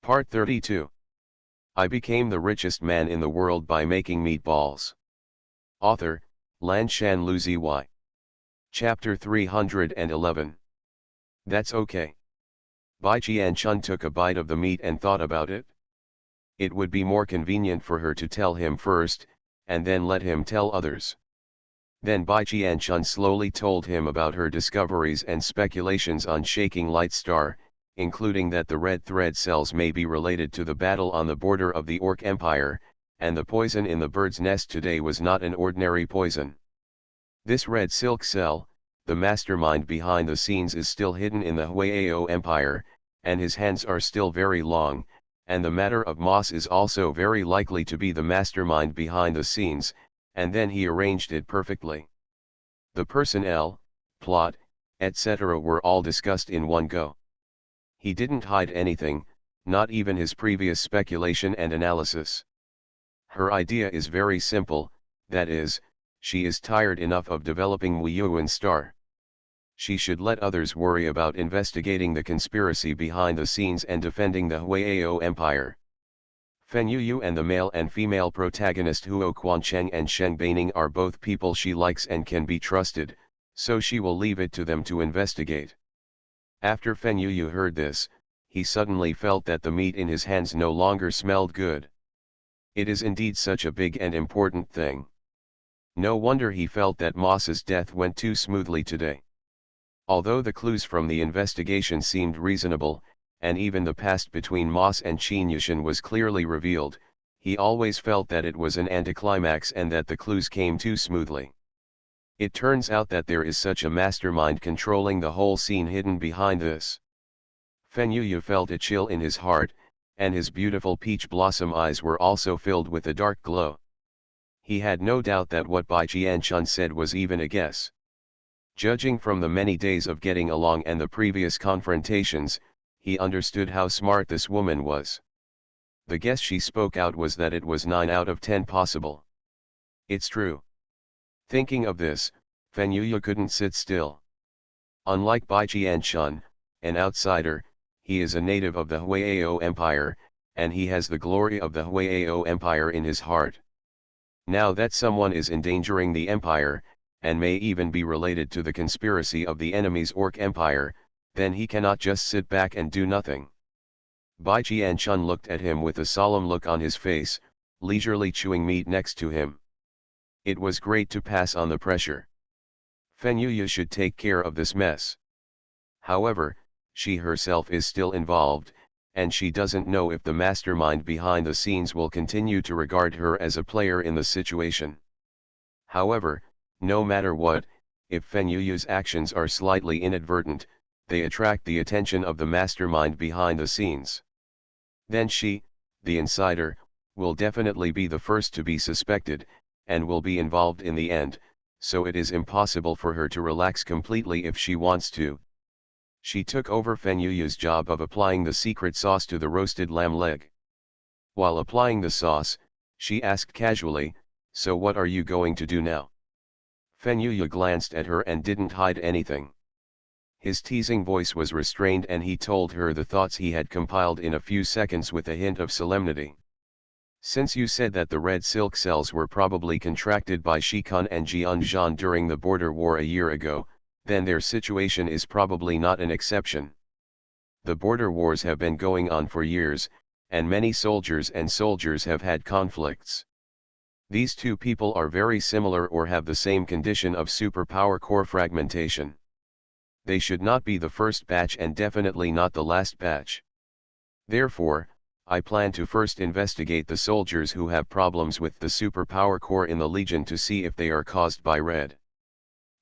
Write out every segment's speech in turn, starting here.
Part 32. I became the richest man in the world by making meatballs. Author, Lanshan Luzi Y. Chapter 311. That's okay. Bai Qian-chun took a bite of the meat and thought about it. It would be more convenient for her to tell him first, and then let him tell others. Then Bai Qian-chun slowly told him about her discoveries and speculations on Shaking Light Star, including that the red thread cells may be related to the battle on the border of the Orc Empire, and the poison in the bird's nest today was not an ordinary poison. This red silk cell, the mastermind behind the scenes, is still hidden in the Huayao Empire, and his hands are still very long, and the matter of Moss is also very likely to be the mastermind behind the scenes, and then he arranged it perfectly. The personnel, plot, etc. were all discussed in one go. He didn't hide anything, not even his previous speculation and analysis. Her idea is very simple, that is, she is tired enough of developing Huayuan Star. She should let others worry about investigating the conspiracy behind the scenes and defending the Huayao Empire. Fen Yuyu and the male and female protagonist Huo Quancheng and Sheng Baining are both people she likes and can be trusted, so she will leave it to them to investigate. After Fen Yuyu heard this, he suddenly felt that the meat in his hands no longer smelled good. It is indeed such a big and important thing. No wonder he felt that Moss's death went too smoothly today. Although the clues from the investigation seemed reasonable, and even the past between Moss and Qin Yushin was clearly revealed, he always felt that it was an anticlimax and that the clues came too smoothly. It turns out that there is such a mastermind controlling the whole scene hidden behind this. Fen Yuyu felt a chill in his heart, and his beautiful peach blossom eyes were also filled with a dark glow. He had no doubt that what Bai Qian-chun said was even a guess. Judging from the many days of getting along and the previous confrontations, he understood how smart this woman was. The guess she spoke out was that it was 9 out of 10 possible. It's true. Thinking of this, Fen Yuyu couldn't sit still. Unlike Bai Qian-chun, an outsider, he is a native of the Huayao Empire, and he has the glory of the Huayao Empire in his heart. Now that someone is endangering the empire, and may even be related to the conspiracy of the enemy's Orc Empire, then he cannot just sit back and do nothing. Bai Qian-chun looked at him with a solemn look on his face, leisurely chewing meat next to him. It was great to pass on the pressure. Fen Yuyu should take care of this mess. However, she herself is still involved, and she doesn't know if the mastermind behind the scenes will continue to regard her as a player in the situation. However, no matter what, if Fen Yuyu's actions are slightly inadvertent, they attract the attention of the mastermind behind the scenes. Then she, the insider, will definitely be the first to be suspected, and will be involved in the end, so it is impossible for her to relax completely if she wants to. She took over Fen Yuyu's job of applying the secret sauce to the roasted lamb leg. While applying the sauce, she asked casually, "So what are you going to do now?" Fen Yuyu glanced at her and didn't hide anything. His teasing voice was restrained and he told her the thoughts he had compiled in a few seconds with a hint of solemnity. "Since you said that the red silk cells were probably contracted by Shikun and Jianzhan during the border war a year ago, then their situation is probably not an exception. The border wars have been going on for years, and many soldiers have had conflicts. These two people are very similar or have the same condition of superpower core fragmentation. They should not be the first batch and definitely not the last batch. Therefore, I plan to first investigate the soldiers who have problems with the superpower core in the Legion to see if they are caused by red.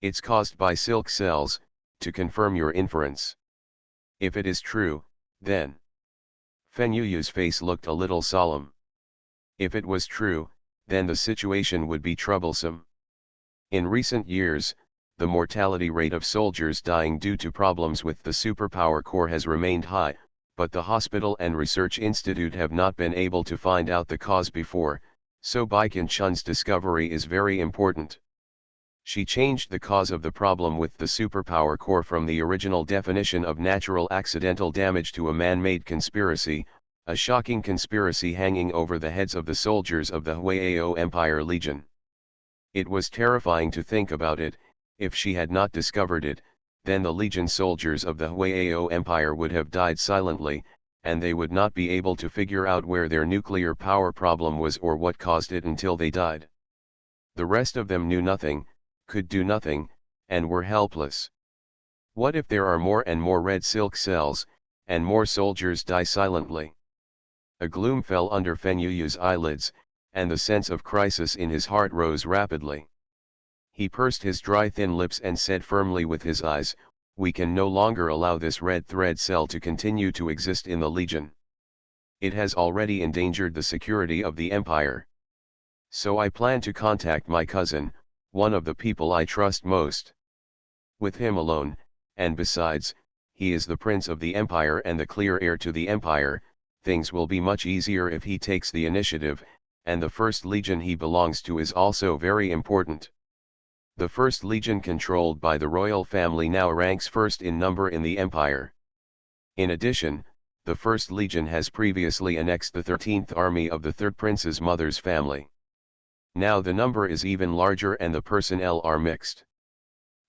It's caused by silk cells, to confirm your inference. If it is true, then..." Fen Yuyu's face looked a little solemn. If it was true, then the situation would be troublesome. In recent years, the mortality rate of soldiers dying due to problems with the superpower core has remained high, but the hospital and research institute have not been able to find out the cause before, so Bai Qian-chun's discovery is very important. She changed the cause of the problem with the superpower core from the original definition of natural accidental damage to a man-made conspiracy, A shocking conspiracy hanging over the heads of the soldiers of the Huayao Empire Legion. It was terrifying to think about it. If she had not discovered it, then the Legion soldiers of the Huayao Empire would have died silently, and they would not be able to figure out where their nuclear power problem was or what caused it until they died. The rest of them knew nothing, could do nothing, and were helpless. What if there are more and more red silk cells, and more soldiers die silently? A gloom fell under Fenyuyu's eyelids, and the sense of crisis in his heart rose rapidly. He pursed his dry thin lips and said firmly with his eyes, "We can no longer allow this red thread cell to continue to exist in the Legion. It has already endangered the security of the Empire. So I plan to contact my cousin, one of the people I trust most. With him alone, and besides, he is the prince of the Empire and the clear heir to the Empire, things will be much easier if he takes the initiative, and the First Legion he belongs to is also very important. The First Legion controlled by the royal family now ranks first in number in the Empire. In addition, the First Legion has previously annexed the 13th Army of the Third Prince's mother's family. Now the number is even larger and the personnel are mixed.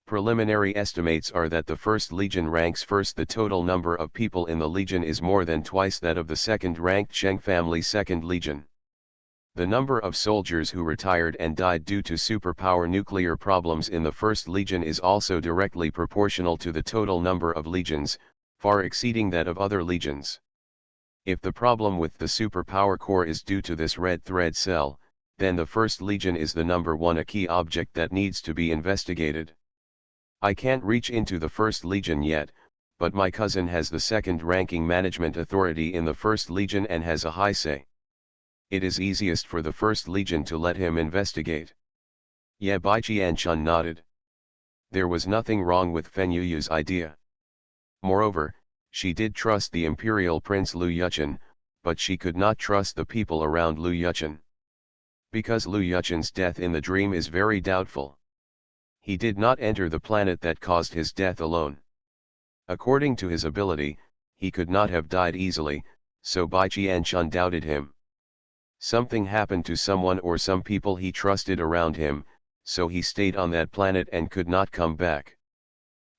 Preliminary estimates are that the First Legion ranks first. The total number of people in the Legion is more than twice that of the second-ranked Sheng family's Second Legion. The number of soldiers who retired and died due to superpower nuclear problems in the First Legion is also directly proportional to the total number of legions, far exceeding that of other legions. If the problem with the superpower core is due to this red thread cell, then the First Legion is the number one a key object that needs to be investigated. I can't reach into the First Legion yet, but my cousin has the second-ranking management authority in the First Legion and has a high say. It is easiest for the First Legion to let him investigate. Ye Baijian-chun nodded. There was nothing wrong with Fenyuyu's idea. Moreover, she did trust the Imperial Prince Liu Yuchen, but she could not trust the people around Liu Yuchen. Because Liu Yuchen's death in the dream is very doubtful. He did not enter the planet that caused his death alone. According to his ability, he could not have died easily, so Bai Qianchun doubted him. Something happened to someone or some people he trusted around him, so he stayed on that planet and could not come back.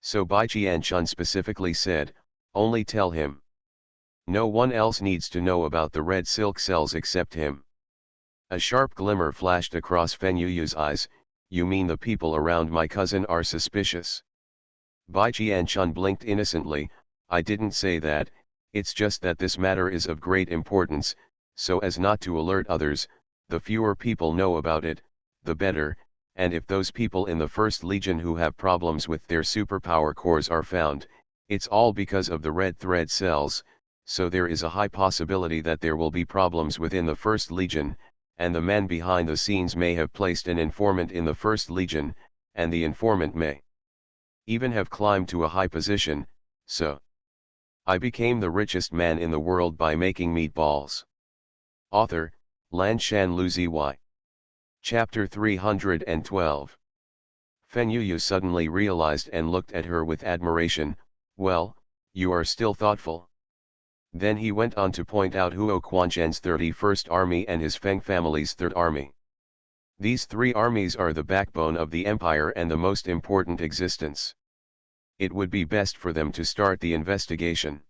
So Bai Qianchun specifically said, "Only tell him. No one else needs to know about the red silk cells except him." A sharp glimmer flashed across Fenyuyu's eyes. "You mean the people around my cousin are suspicious?" Bai Qianchun blinked innocently. "I didn't say that, it's just that this matter is of great importance, so as not to alert others. The fewer people know about it, the better, and if those people in the First Legion who have problems with their superpower cores are found, it's all because of the red thread cells, so there is a high possibility that there will be problems within the First Legion, and the man behind the scenes may have placed an informant in the First Legion, and the informant may even have climbed to a high position, so I became the richest man in the world by making meatballs." Author, Lanshan Luziy. Chapter 312. Fenyuyu suddenly realized and looked at her with admiration. "Well, you are still thoughtful." Then he went on to point out Huo Quanzhen's 31st Army and his Feng family's 3rd Army. These three armies are the backbone of the empire and the most important existence. It would be best for them to start the investigation.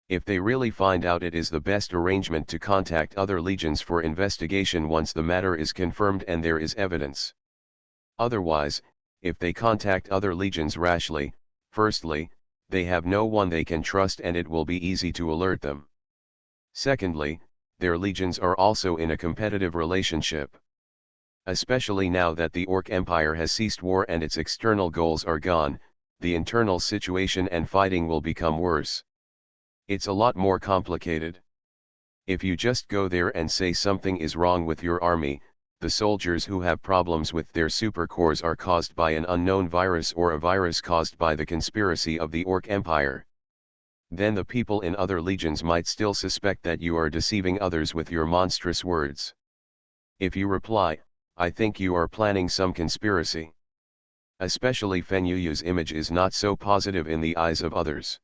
If they really find out, it is the best arrangement to contact other legions for investigation once the matter is confirmed and there is evidence. Otherwise, if they contact other legions rashly, firstly, they have no one they can trust and it will be easy to alert them. Secondly, their legions are also in a competitive relationship. Especially now that the Orc Empire has ceased war and its external goals are gone, the internal situation and fighting will become worse. It's a lot more complicated. If you just go there and say something is wrong with your army, the soldiers who have problems with their supercores are caused by an unknown virus or a virus caused by the conspiracy of the Orc Empire. Then the people in other legions might still suspect that you are deceiving others with your monstrous words. If you reply, "I think you are planning some conspiracy." Especially Fenyuyu's image is not so positive in the eyes of others.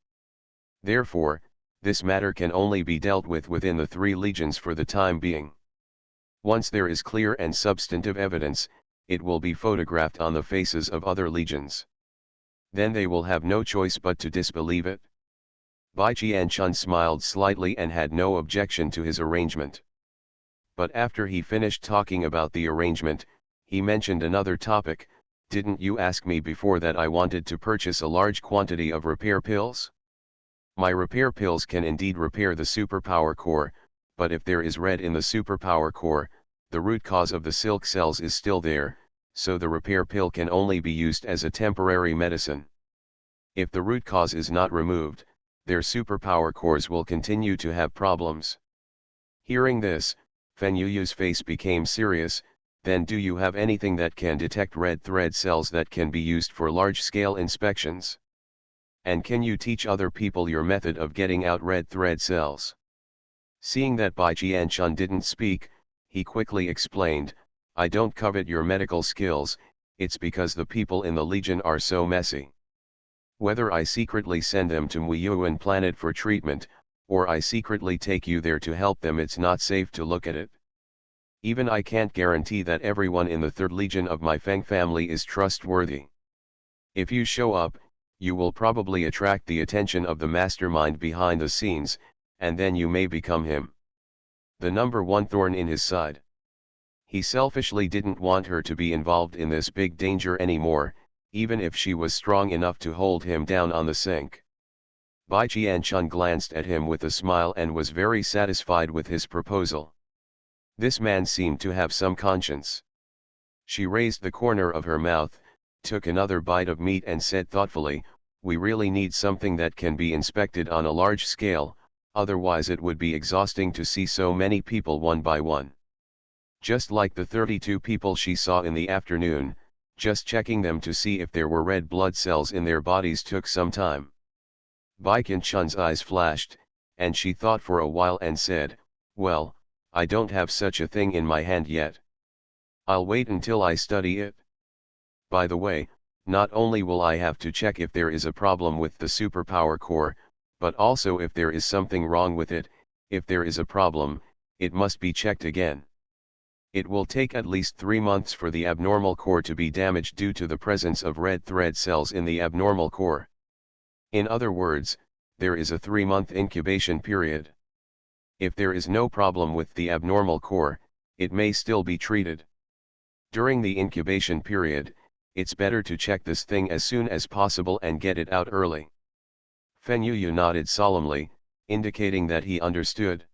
Therefore, This matter can only be dealt with within the 3 legions for the time being. Once there is clear and substantive evidence, it will be photographed on the faces of other legions. Then they will have no choice but to disbelieve it. Bai Qianchun smiled slightly and had no objection to his arrangement. But after he finished talking about the arrangement, he mentioned another topic. Didn't you ask me before that I wanted to purchase a large quantity of repair pills? My repair pills can indeed repair the superpower core, but if there is red in the superpower core, the root cause of the silk cells is still there, so the repair pill can only be used as a temporary medicine. If the root cause is not removed, their superpower cores will continue to have problems. Hearing this, Fen Yuyu's face became serious. Then do you have anything that can detect red thread cells that can be used for large-scale inspections? And can you teach other people your method of getting out red thread cells? Seeing that Bai Qianchun didn't speak, he quickly explained, I don't covet your medical skills, it's because the people in the Legion are so messy. Whether I secretly send them to Muiyuan planet for treatment, or I secretly take you there to help them, it's not safe to look at it. Even I can't guarantee that everyone in the 3rd Legion of my Feng family is trustworthy. If you show up, you will probably attract the attention of the mastermind behind the scenes, and then you may become him. The number 1 thorn in his side. He selfishly didn't want her to be involved in this big danger anymore, even if she was strong enough to hold him down on the sink. Bai Qianchun glanced at him with a smile and was very satisfied with his proposal. This man seemed to have some conscience. She raised the corner of her mouth, took another bite of meat and said thoughtfully, we really need something that can be inspected on a large scale, otherwise it would be exhausting to see so many people one by one. Just like the 32 people she saw in the afternoon, just checking them to see if there were red blood cells in their bodies took some time. Bai Qianchun's eyes flashed, and she thought for a while and said, well, I don't have such a thing in my hand yet. I'll wait until I study it. By the way, not only will I have to check if there is a problem with the superpower core, but also if there is something wrong with it. If there is a problem, it must be checked again. It will take at least 3 months for the abnormal core to be damaged due to the presence of red thread cells in the abnormal core. In other words, there is a 3-month incubation period. If there is no problem with the abnormal core, it may still be treated. During the incubation period, it's better to check this thing as soon as possible and get it out early. Fen Yuyu nodded solemnly, indicating that he understood.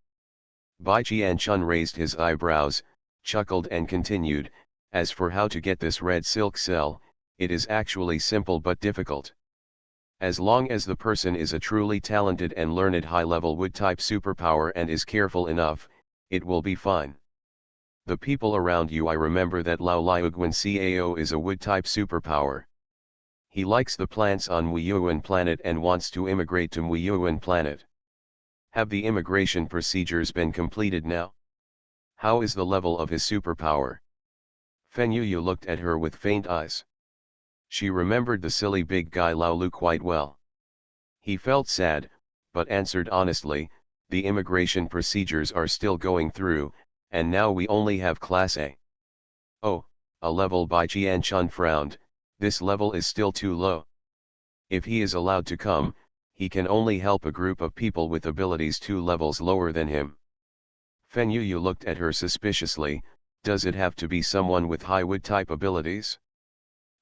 Bai Qianchun raised his eyebrows, chuckled and continued, as for how to get this red silk cell, it is actually simple but difficult. As long as the person is a truly talented and learned high-level wood-type superpower and is careful enough, it will be fine. The people around you, I remember that Lao Liuguan Cao is a wood-type superpower. He likes the plants on Muiyuan planet and wants to immigrate to Muiyuan planet. Have the immigration procedures been completed now? How is the level of his superpower? Fen Yuyu looked at her with faint eyes. She remembered the silly big guy Lao Lu quite well. He felt sad, but answered honestly, the immigration procedures are still going through, and now we only have Class A. Oh, a level. Bai Qianchun frowned, this level is still too low. If he is allowed to come, he can only help a group of people with abilities 2 levels lower than him. Fen Yuyu looked at her suspiciously, does it have to be someone with high wood-type abilities?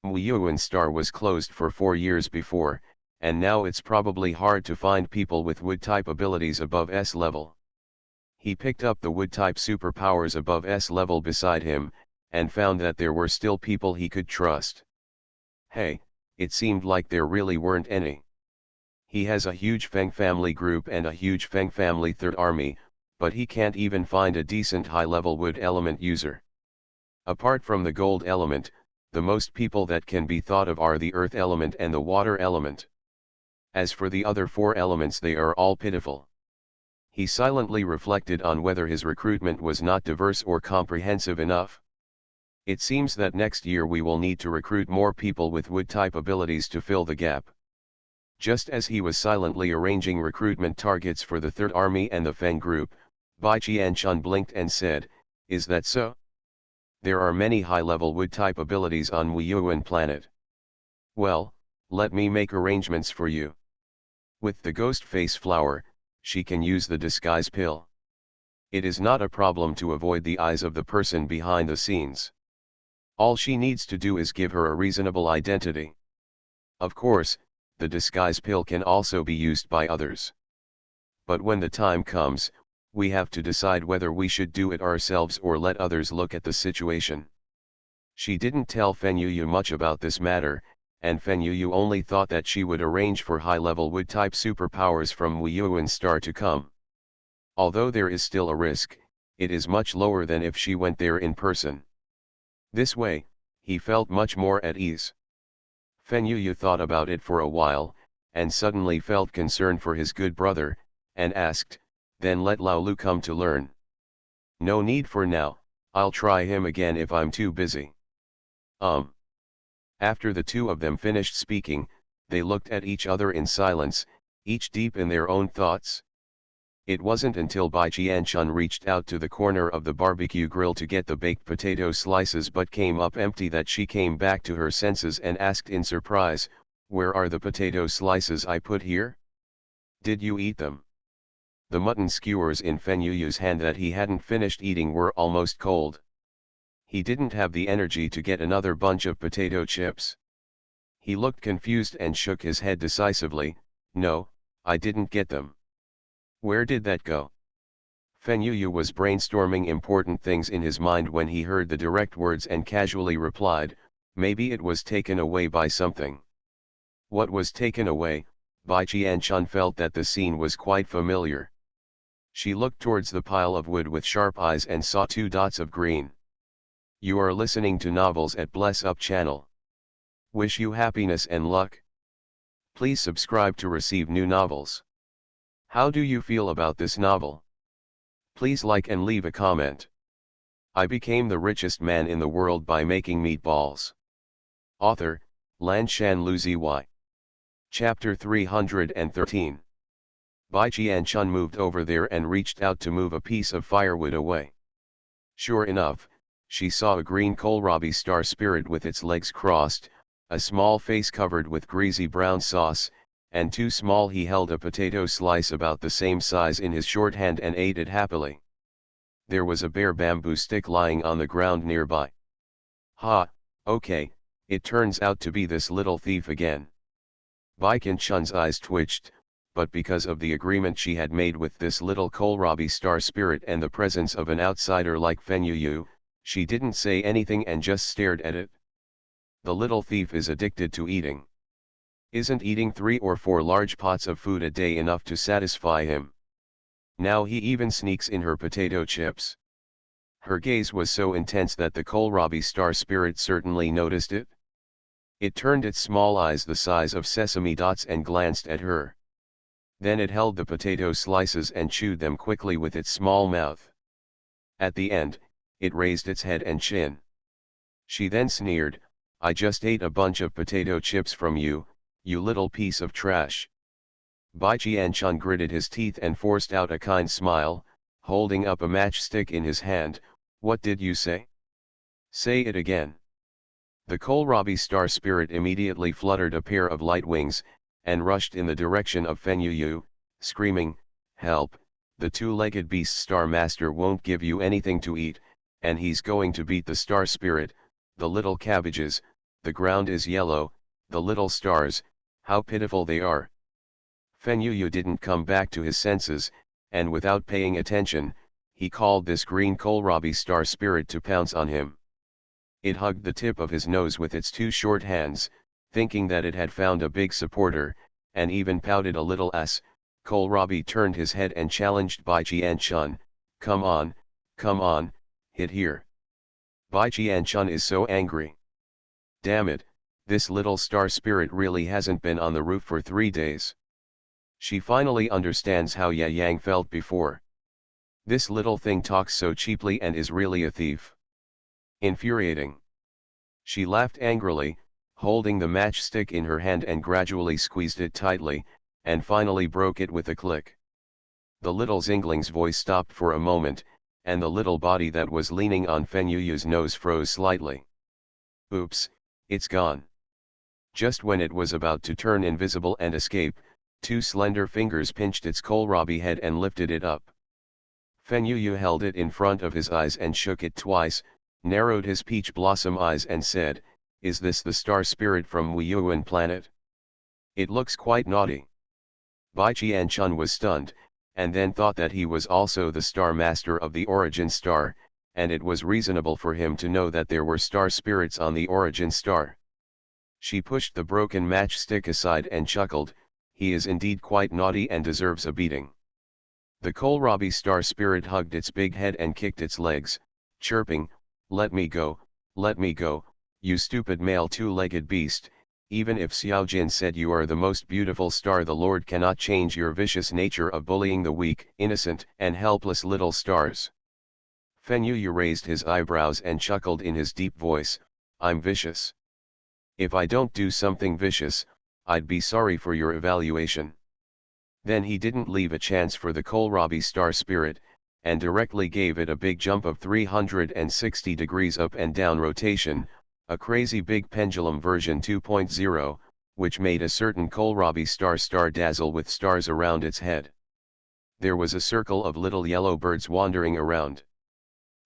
Muiyuan Star was closed for 4 years before, and now it's probably hard to find people with wood-type abilities above S level. He picked up the wood-type superpowers above S level beside him, and found that there were still people he could trust. Hey, it seemed like there really weren't any. He has a huge Feng family group and a huge Feng family third army, but he can't even find a decent high-level wood element user. Apart from the gold element, the most people that can be thought of are the earth element and the water element. As for the other 4 elements, they are all pitiful. He silently reflected on whether his recruitment was not diverse or comprehensive enough. It seems that next year we will need to recruit more people with wood-type abilities to fill the gap. Just as he was silently arranging recruitment targets for the Third Army and the Feng group, Bai Qianchun blinked and said, "Is that so? There are many high-level wood-type abilities on Wuyuan planet. Well, let me make arrangements for you. With the ghost face flower, she can use the disguise pill. It is not a problem to avoid the eyes of the person behind the scenes. All she needs to do is give her a reasonable identity. Of course, the disguise pill can also be used by others. But when the time comes, we have to decide whether we should do it ourselves or let others look at the situation." She didn't tell Feng Yuyu much about this matter, and Feng Yuyu only thought that she would arrange for high-level wood-type superpowers from Wuyuan Star to come. Although there is still a risk, it is much lower than if she went there in person. This way, he felt much more at ease. Feng Yuyu thought about it for a while, and suddenly felt concern for his good brother, and asked, "Then let Lao Lu come to learn." "No need for now, I'll try him again if I'm too busy." After the two of them finished speaking, they looked at each other in silence, each deep in their own thoughts. It wasn't until Bai Qianchun reached out to the corner of the barbecue grill to get the baked potato slices but came up empty that she came back to her senses and asked in surprise, "Where are the potato slices I put here? Did you eat them?" The mutton skewers in Feng Yuyu's hand that he hadn't finished eating were almost cold. He didn't have the energy to get another bunch of potato chips. He looked confused and shook his head decisively, "No, I didn't get them." "Where did that go?" Feng Yuyu was brainstorming important things in his mind when he heard the direct words and casually replied, "Maybe it was taken away by something." What was taken away? Bai Qianchun felt that the scene was quite familiar. She looked towards the pile of wood with sharp eyes and saw two dots of green. You are listening to Novels at Bless Up channel. Wish you happiness and luck. Please subscribe to receive new novels. How do you feel about this novel? Please like and leave a comment. I became the richest man in the world by making meatballs. Author, Lanshan Luzi. Chapter 313. Bai Qianchun moved over there and reached out to move a piece of firewood away. Sure enough, she saw a green kohlrabi star spirit with its legs crossed, a small face covered with greasy brown sauce, and too small. He held a potato slice about the same size in his short hand and ate it happily. There was a bare bamboo stick lying on the ground nearby. Ha, okay, it turns out to be this little thief again. Bai Qianchun's eyes twitched, but because of the agreement she had made with this little kohlrabi star spirit and the presence of an outsider like Feng Yuyu, she didn't say anything and just stared at it. The little thief is addicted to eating. Isn't eating 3 or 4 large pots of food a day enough to satisfy him? Now he even sneaks in her potato chips. Her gaze was so intense that the kohlrabi star spirit certainly noticed it. It turned its small eyes the size of sesame dots and glanced at her. Then it held the potato slices and chewed them quickly with its small mouth. At the end, it raised its head and chin. She then sneered, "I just ate a bunch of potato chips from you, you little piece of trash." Bai Qianchun gritted his teeth and forced out a kind smile, holding up a matchstick in his hand. "What did you say? Say it again." The kohlrabi star spirit immediately fluttered a pair of light wings, and rushed in the direction of Feng Yuyu, screaming, "Help, the two-legged beast star master won't give you anything to eat, and he's going to beat the star spirit, the little cabbages, the ground is yellow, the little stars, how pitiful they are." Feng Yuyu didn't come back to his senses, and without paying attention, he called this green kohlrabi star spirit to pounce on him. It hugged the tip of his nose with its two short hands, thinking that it had found a big supporter, and even pouted a little as kohlrabi turned his head and challenged Bai Qianchun, come on, hit here." Bai Qianchun is so angry. Damn it, this little star spirit really hasn't been on the roof for 3 days. She finally understands how Yang felt before. This little thing talks so cheaply and is really a thief. Infuriating. She laughed angrily, holding the matchstick in her hand and gradually squeezed it tightly, and finally broke it with a click. The little Zingling's voice stopped for a moment, and the little body that was leaning on Fenyuyu's nose froze slightly. Oops, it's gone. Just when it was about to turn invisible and escape, two slender fingers pinched its kohlrabi head and lifted it up. Fenyuyu held it in front of his eyes and shook it twice, narrowed his peach blossom eyes and said, "Is this the star spirit from Wuyuan planet? It looks quite naughty." Bai Qianchun was stunned, and then thought that he was also the star master of the origin star, and it was reasonable for him to know that there were star spirits on the origin star. She pushed the broken matchstick aside and chuckled, "He is indeed quite naughty and deserves a beating." The kohlrabi star spirit hugged its big head and kicked its legs, chirping, let me go, you stupid male two-legged beast. Even if Xiaojin said you are the most beautiful star, the Lord cannot change your vicious nature of bullying the weak, innocent, and helpless little stars." Fenyuyu raised his eyebrows and chuckled in his deep voice, "I'm vicious. If I don't do something vicious, I'd be sorry for your evaluation." Then he didn't leave a chance for the kohlrabi star spirit, and directly gave it a big jump of 360 degrees up and down rotation, a crazy big pendulum version 2.0, which made a certain kohlrabi star dazzle with stars around its head. There was a circle of little yellow birds wandering around.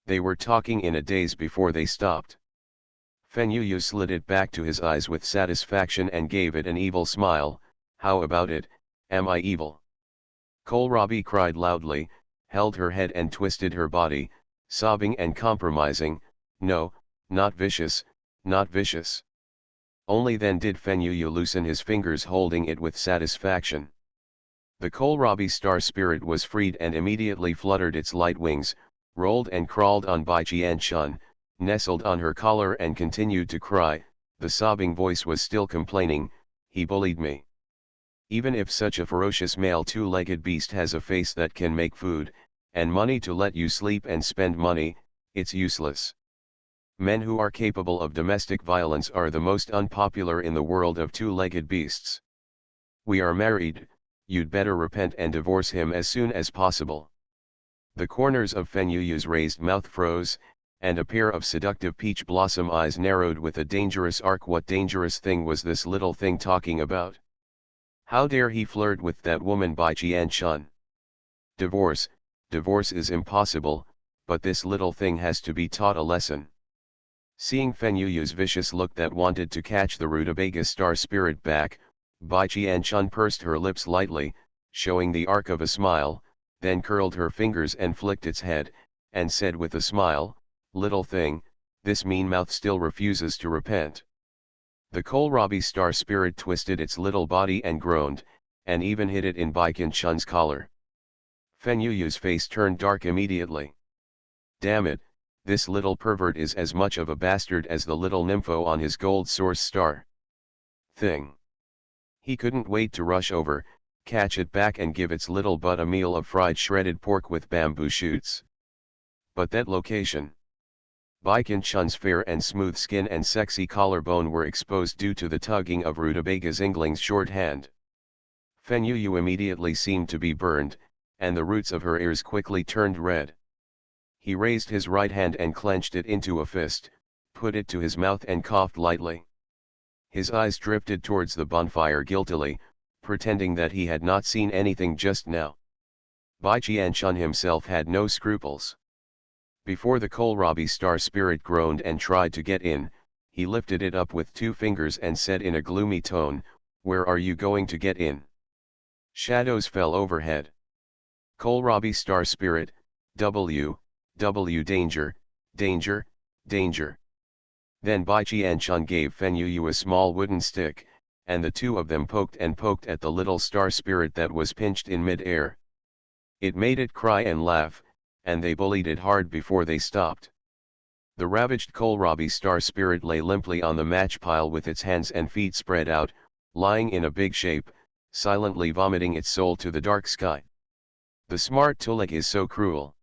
They were talking in a daze before they stopped. Fenyuyu slid it back to his eyes with satisfaction and gave it an evil smile. "How about it, am I evil?" Kohlrabi cried loudly, held her head and twisted her body, sobbing and compromising, "No, not vicious, not vicious." Only then did Fenyuyu loosen his fingers, holding it with satisfaction. The kohlrabi star spirit was freed and immediately fluttered its light wings, rolled and crawled on Bai Qianchun, nestled on her collar and continued to cry. The sobbing voice was still complaining, "He bullied me. Even if such a ferocious male two-legged beast has a face that can make food, and money to let you sleep and spend money, it's useless. Men who are capable of domestic violence are the most unpopular in the world of two-legged beasts. We are married, you'd better repent and divorce him as soon as possible." The corners of Fenyuyu's raised mouth froze, and a pair of seductive peach blossom eyes narrowed with a dangerous arc. What dangerous thing was this little thing talking about? How dare he flirt with that woman Bai Qianchun? Divorce is impossible, but this little thing has to be taught a lesson. Seeing Fenyuyu's vicious look that wanted to catch the rutabaga star spirit back, Bai Qianchun pursed her lips lightly, showing the arc of a smile, then curled her fingers and flicked its head, and said with a smile, "Little thing, this mean mouth still refuses to repent." The kohlrabi star spirit twisted its little body and groaned, and even hit it in Bai Qianchun's collar. Fenyuyu's face turned dark immediately. "Damn it, this little pervert is as much of a bastard as the little nympho on his gold source star thing." He couldn't wait to rush over, catch it back and give its little butt a meal of fried shredded pork with bamboo shoots. But that location. Bai Qianchun's fair and smooth skin and sexy collarbone were exposed due to the tugging of Rutabaga Zingling's short hand. Fenyuyu immediately seemed to be burned, and the roots of her ears quickly turned red. He raised his right hand and clenched it into a fist, put it to his mouth and coughed lightly. His eyes drifted towards the bonfire guiltily, pretending that he had not seen anything just now. Bai Qianchun himself had no scruples. Before the kohlrabi star spirit groaned and tried to get in, he lifted it up with two fingers and said in a gloomy tone, "Where are you going to get in?" Shadows fell overhead. Kohlrabi star spirit, W, danger, danger, danger. Then Bai Qianchun gave Fenyuyu a small wooden stick, and the two of them poked and poked at the little star spirit that was pinched in mid-air. It made it cry and laugh, and they bullied it hard before they stopped. The ravaged kohlrabi star spirit lay limply on the match pile with its hands and feet spread out, lying in a big shape, silently vomiting its soul to the dark sky. The smart Tulik is so cruel.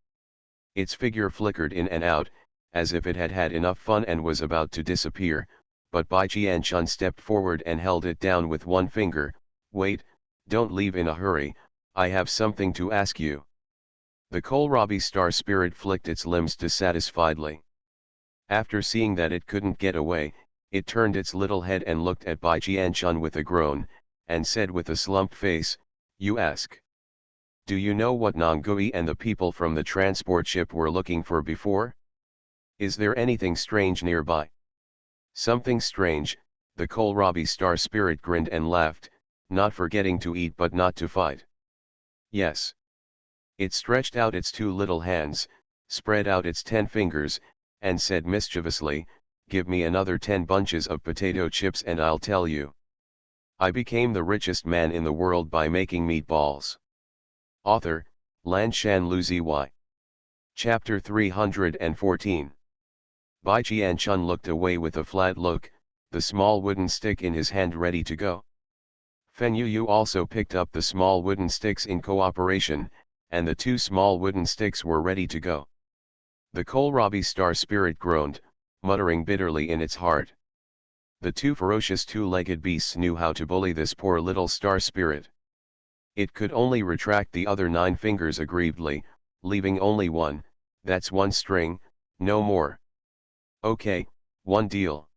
Its figure flickered in and out, as if it had had enough fun and was about to disappear, but Bai Jianchun stepped forward and held it down with one finger. "Wait, don't leave in a hurry, I have something to ask you." The kohlrabi star spirit flicked its limbs dissatisfiedly. After seeing that it couldn't get away, it turned its little head and looked at Bai Jianchun with a groan, and said with a slumped face, "You ask. Do you know what Nongui and the people from the transport ship were looking for before? Is there anything strange nearby?" "Something strange," the kohlrabi star spirit grinned and laughed, "not forgetting to eat but not to fight." "Yes." It stretched out its two little hands, spread out its 10 fingers, and said mischievously, "Give me another 10 bunches of potato chips and I'll tell you. I became the richest man in the world by making meatballs." Author, Lanshan Luzi. Chapter 314. Bai Jianchun looked away with a flat look, the small wooden stick in his hand ready to go. Fen Yu also picked up the small wooden sticks in cooperation, and the 2 small wooden sticks were ready to go. The kohlrabi star spirit groaned, muttering bitterly in its heart. The 2 ferocious 2-legged beasts knew how to bully this poor little star spirit. It could only retract the other 9 fingers aggrievedly, leaving only one. "That's one string, no more." "Okay, one deal."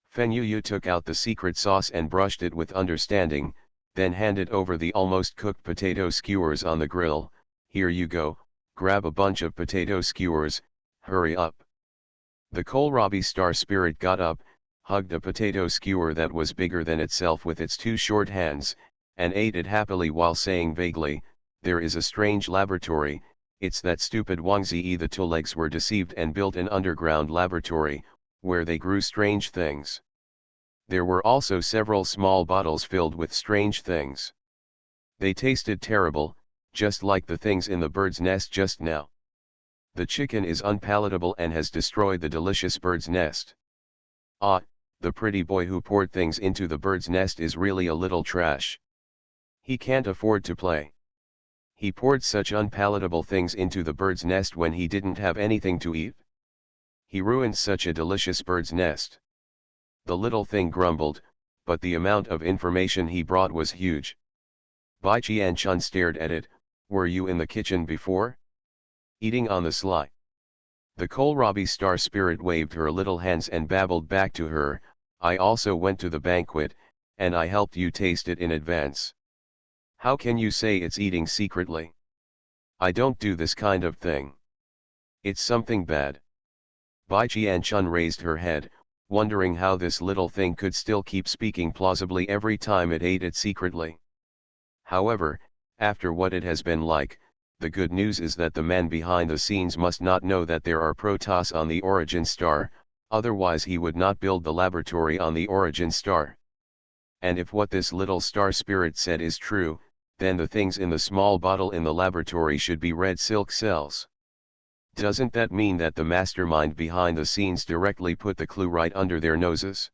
Fen Yu took out the secret sauce and brushed it with understanding, then handed over the almost cooked potato skewers on the grill. "Here you go, grab a bunch of potato skewers, hurry up." The kohlrabi star spirit got up, hugged a potato skewer that was bigger than itself with its 2 short hands, and ate it happily while saying vaguely, "There is a strange laboratory, it's that stupid Wang Ziyi. The 2 legs were deceived and built an underground laboratory, where they grew strange things. There were also several small bottles filled with strange things. They tasted terrible, just like the things in the bird's nest just now. The chicken is unpalatable and has destroyed the delicious bird's nest. Ah, the pretty boy who poured things into the bird's nest is really a little trash. He can't afford to play. He poured such unpalatable things into the bird's nest when he didn't have anything to eat. He ruined such a delicious bird's nest." The little thing grumbled, but the amount of information he brought was huge. Bai Jianchun stared at it. "Were you in the kitchen before? Eating on the sly?" The kohlrabi star spirit waved her little hands and babbled back to her, "I also went to the banquet, and I helped you taste it in advance. How can you say it's eating secretly? I don't do this kind of thing. It's something bad." Bai Jianchun raised her head, wondering how this little thing could still keep speaking plausibly every time it ate it secretly. However, after what it has been like, the good news is that the man behind the scenes must not know that there are Protoss on the origin star, otherwise he would not build the laboratory on the origin star. And if what this little star spirit said is true, then the things in the small bottle in the laboratory should be red silk cells. Doesn't that mean that the mastermind behind the scenes directly put the clue right under their noses?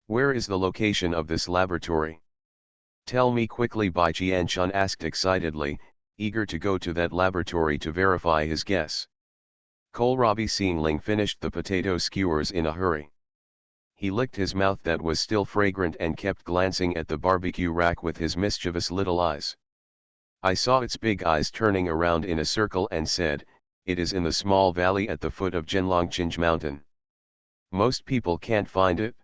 Where is the location of this laboratory? Tell me quickly, Bai Jianchun asked excitedly, eager to go to that laboratory to verify his guess. Kohlrabi Singling finished the potato skewers in a hurry. He licked his mouth that was still fragrant and kept glancing at the barbecue rack with his mischievous little eyes. I saw its big eyes turning around in a circle and said, "It is in the small valley at the foot of Zhenlongqinj mountain. Most people can't find it.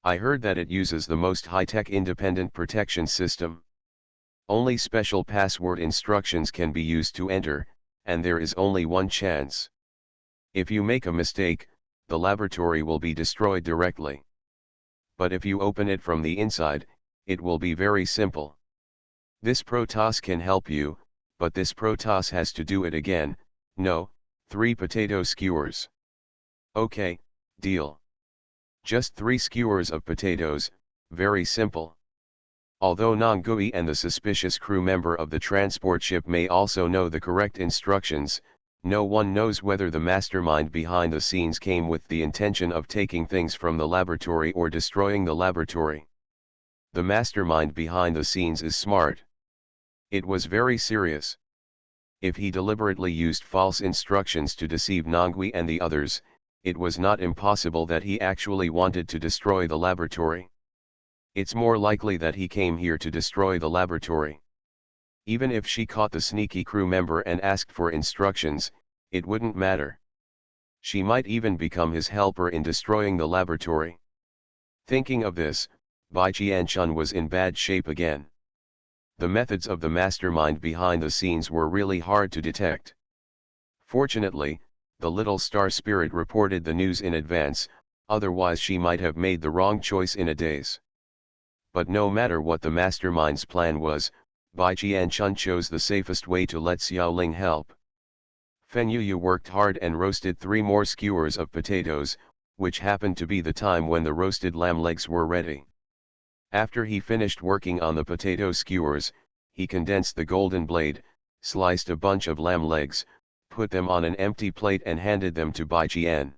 I heard that it uses the most high-tech independent protection system. Only special password instructions can be used to enter, and there is only one chance. If you make a mistake, the laboratory will be destroyed directly. But if you open it from the inside, it will be very simple. This Protoss can help you, but this Protoss has to do it again. No, 3 potato skewers. Okay, deal. Just 3 skewers of potatoes, very simple. Although Nongui and the suspicious crew member of the transport ship may also know the correct instructions, no one knows whether the mastermind behind the scenes came with the intention of taking things from the laboratory or destroying the laboratory. The mastermind behind the scenes is smart. It was very serious. If he deliberately used false instructions to deceive Nongui and the others, it was not impossible that he actually wanted to destroy the laboratory. It's more likely that he came here to destroy the laboratory. Even if she caught the sneaky crew member and asked for instructions, it wouldn't matter. She might even become his helper in destroying the laboratory. Thinking of this, Bai Qianchun was in bad shape again. The methods of the mastermind behind the scenes were really hard to detect. Fortunately, the little star spirit reported the news in advance, otherwise she might have made the wrong choice in a daze. But no matter what the mastermind's plan was, Bai Qianchun chose the safest way to let Xiaoling help. Fen Yuyu worked hard and roasted 3 more skewers of potatoes, which happened to be the time when the roasted lamb legs were ready. After he finished working on the potato skewers, he condensed the golden blade, sliced a bunch of lamb legs, put them on an empty plate and handed them to Bai Qian.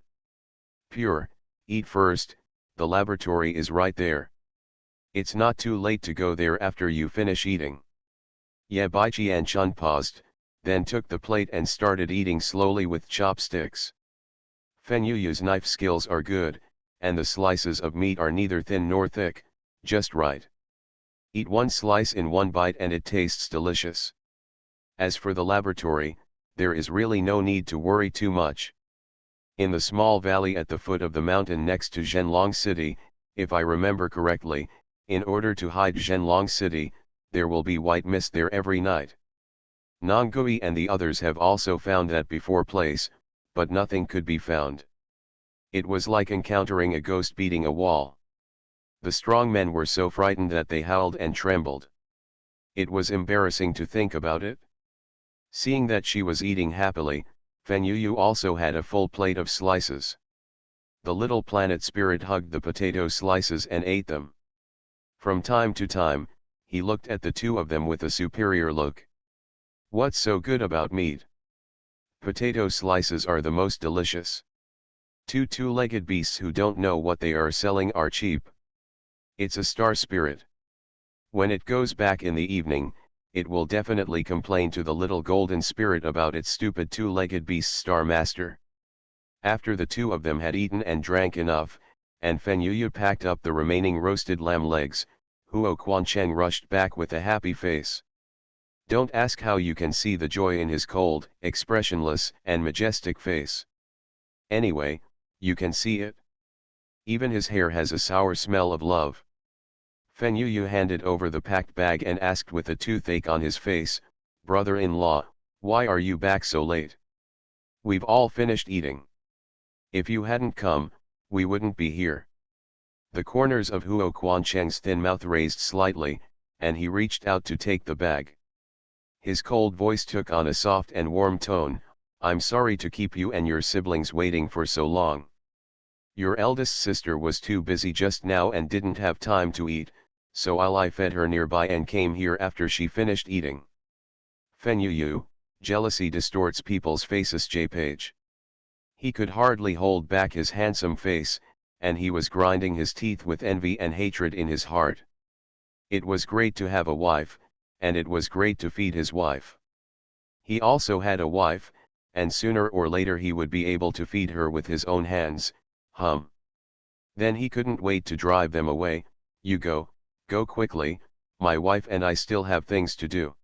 Pure, eat first, the laboratory is right there. It's not too late to go there after you finish eating. Yeah, Bai Qianchun paused, then took the plate and started eating slowly with chopsticks. Fen Yuyu's knife skills are good, and the slices of meat are neither thin nor thick, just right. Eat 1 slice in 1 bite and it tastes delicious. As for the laboratory, there is really no need to worry too much. In the small valley at the foot of the mountain next to Zhenlong City, if I remember correctly, in order to hide Zhenlong City, there will be white mist there every night. Nongui and the others have also found that before place, but nothing could be found. It was like encountering a ghost beating a wall. The strong men were so frightened that they howled and trembled. It was embarrassing to think about it. Seeing that she was eating happily, Fen Yuyu also had a full plate of slices. The little planet spirit hugged the potato slices and ate them. From time to time, he looked at the 2 of them with a superior look. What's so good about meat? Potato slices are the most delicious. 2 two-legged beasts who don't know what they are selling are cheap. It's a star spirit. When it goes back in the evening, it will definitely complain to the little golden spirit about its stupid 2-legged beast star master. After the 2 of them had eaten and drank enough, and Fen Yuyu packed up the remaining roasted lamb legs, Huo Quancheng rushed back with a happy face. Don't ask how you can see the joy in his cold, expressionless, and majestic face. Anyway, you can see it. Even his hair has a sour smell of love. Fen Yuyu handed over the packed bag and asked with a toothache on his face, "Brother-in-law, why are you back so late? We've all finished eating. If you hadn't come, we wouldn't be here." The corners of Huo Quancheng's thin mouth raised slightly, and he reached out to take the bag. His cold voice took on a soft and warm tone, "I'm sorry to keep you and your siblings waiting for so long. Your eldest sister was too busy just now and didn't have time to eat, so I fed her nearby and came here after she finished eating." Fen Yuyu, jealousy distorts people's faces. Page. He could hardly hold back his handsome face, and he was grinding his teeth with envy and hatred in his heart. It was great to have a wife, and it was great to feed his wife. He also had a wife, and sooner or later he would be able to feed her with his own hands. Then he couldn't wait to drive them away. "You go quickly, my wife and I still have things to do."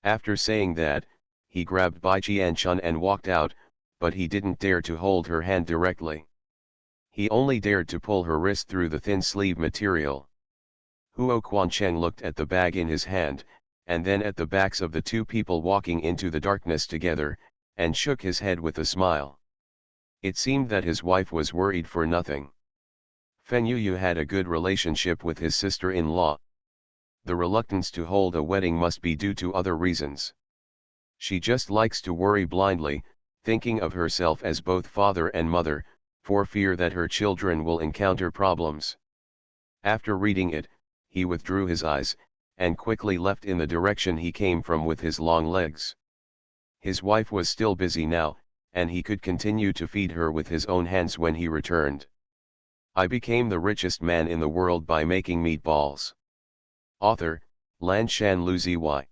After saying that, he grabbed Bai Qianchun and walked out, but he didn't dare to hold her hand directly. He only dared to pull her wrist through the thin sleeve material. Huo Quancheng looked at the bag in his hand, and then at the backs of the 2 people walking into the darkness together, and shook his head with a smile. It seemed that his wife was worried for nothing. Fen Yuyu had a good relationship with his sister-in-law. The reluctance to hold a wedding must be due to other reasons. She just likes to worry blindly, thinking of herself as both father and mother, for fear that her children will encounter problems. After reading it, he withdrew his eyes, and quickly left in the direction he came from with his long legs. His wife was still busy now, and he could continue to feed her with his own hands when he returned. I became the richest man in the world by making meatballs. Author, Lanshan Luzi.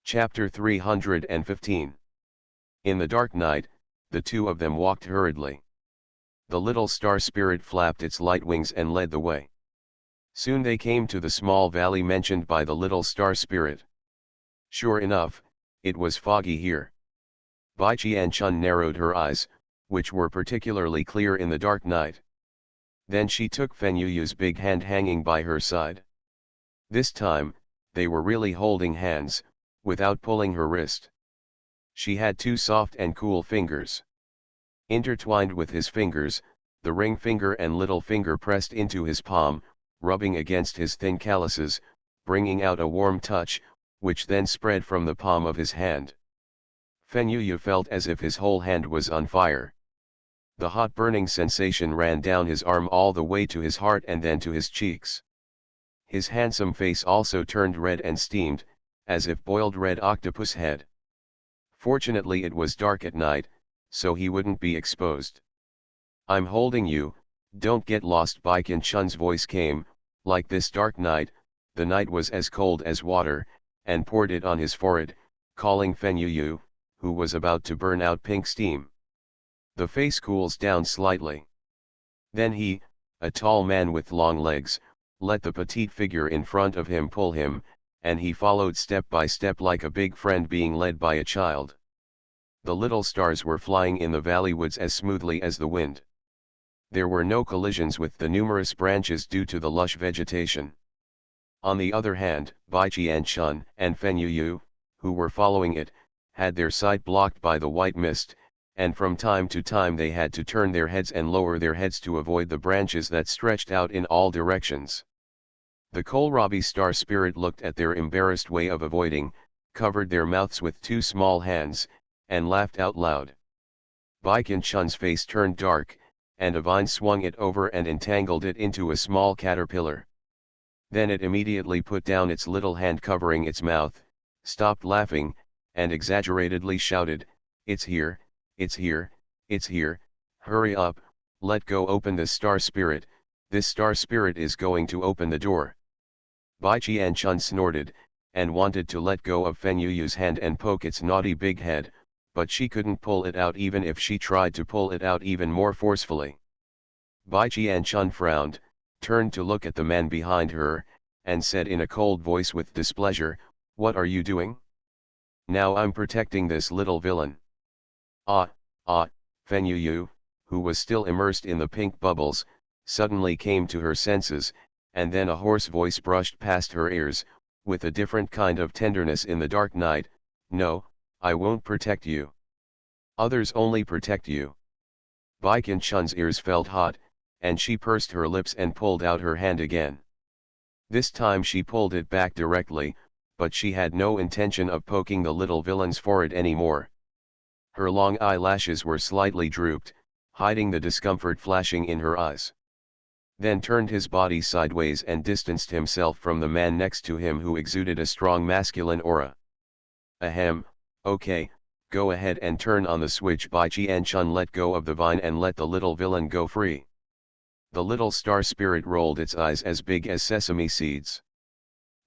Chapter 315. In the dark night, the 2 of them walked hurriedly. The little star spirit flapped its light wings and led the way. Soon they came to the small valley mentioned by the little star spirit. Sure enough, it was foggy here. Bai Qian-chun narrowed her eyes, which were particularly clear in the dark night. Then she took Fen Yuyu's big hand hanging by her side. This time, they were really holding hands, without pulling her wrist. She had two soft and cool fingers. Intertwined with his fingers, the ring finger and little finger pressed into his palm, rubbing against his thin calluses, bringing out a warm touch, which then spread from the palm of his hand. Fen Yuyu felt as if his whole hand was on fire. The hot burning sensation ran down his arm all the way to his heart and then to his cheeks. His handsome face also turned red and steamed, as if boiled red octopus head. Fortunately it was dark at night, so he wouldn't be exposed. "I'm holding you, don't get lost." Bai Qian-chun's voice came, like this dark night, the night was as cold as water, and poured it on his forehead, calling Fen Yuyu, who was about to burn out pink steam. The face cools down slightly. Then he, a tall man with long legs, let the petite figure in front of him pull him, and he followed step by step like a big friend being led by a child. The little stars were flying in the valley woods as smoothly as the wind. There were no collisions with the numerous branches due to the lush vegetation. On the other hand, Bai Qian-chun and Fen Yuyu, who were following it, had their sight blocked by the white mist, and from time to time they had to turn their heads and lower their heads to avoid the branches that stretched out in all directions. The kohlrabi star spirit looked at their embarrassed way of avoiding, covered their mouths with two small hands, and laughed out loud. Bai Qian-chun's face turned dark, and a vine swung it over and entangled it into a small caterpillar. Then it immediately put down its little hand covering its mouth, stopped laughing, and exaggeratedly shouted, "It's here, it's here, it's here, hurry up, let go, open the star spirit, this star spirit is going to open the door." Bai Qian-chun snorted, and wanted to let go of Fen Yuyu's hand and poke its naughty big head, but she couldn't pull it out even if she tried to pull it out even more forcefully. Bai Qian-chun frowned, turned to look at the man behind her, and said in a cold voice with displeasure, "What are you doing? Now I'm protecting this little villain." Ah, Fen Yuyu, who was still immersed in the pink bubbles, suddenly came to her senses, and then a hoarse voice brushed past her ears, with a different kind of tenderness in the dark night, "No, I won't protect you. Others only protect you." Bai Qian-chun's ears felt hot, and she pursed her lips and pulled out her hand again. This time she pulled it back directly, but she had no intention of poking the little villain's forehead anymore. Her long eyelashes were slightly drooped, hiding the discomfort flashing in her eyes. Then turned his body sideways and distanced himself from the man next to him who exuded a strong masculine aura. "Ahem, okay, go ahead and turn on the switch." Bai Qian-chun let go of the vine and let the little villain go free. The little star spirit rolled its eyes as big as sesame seeds.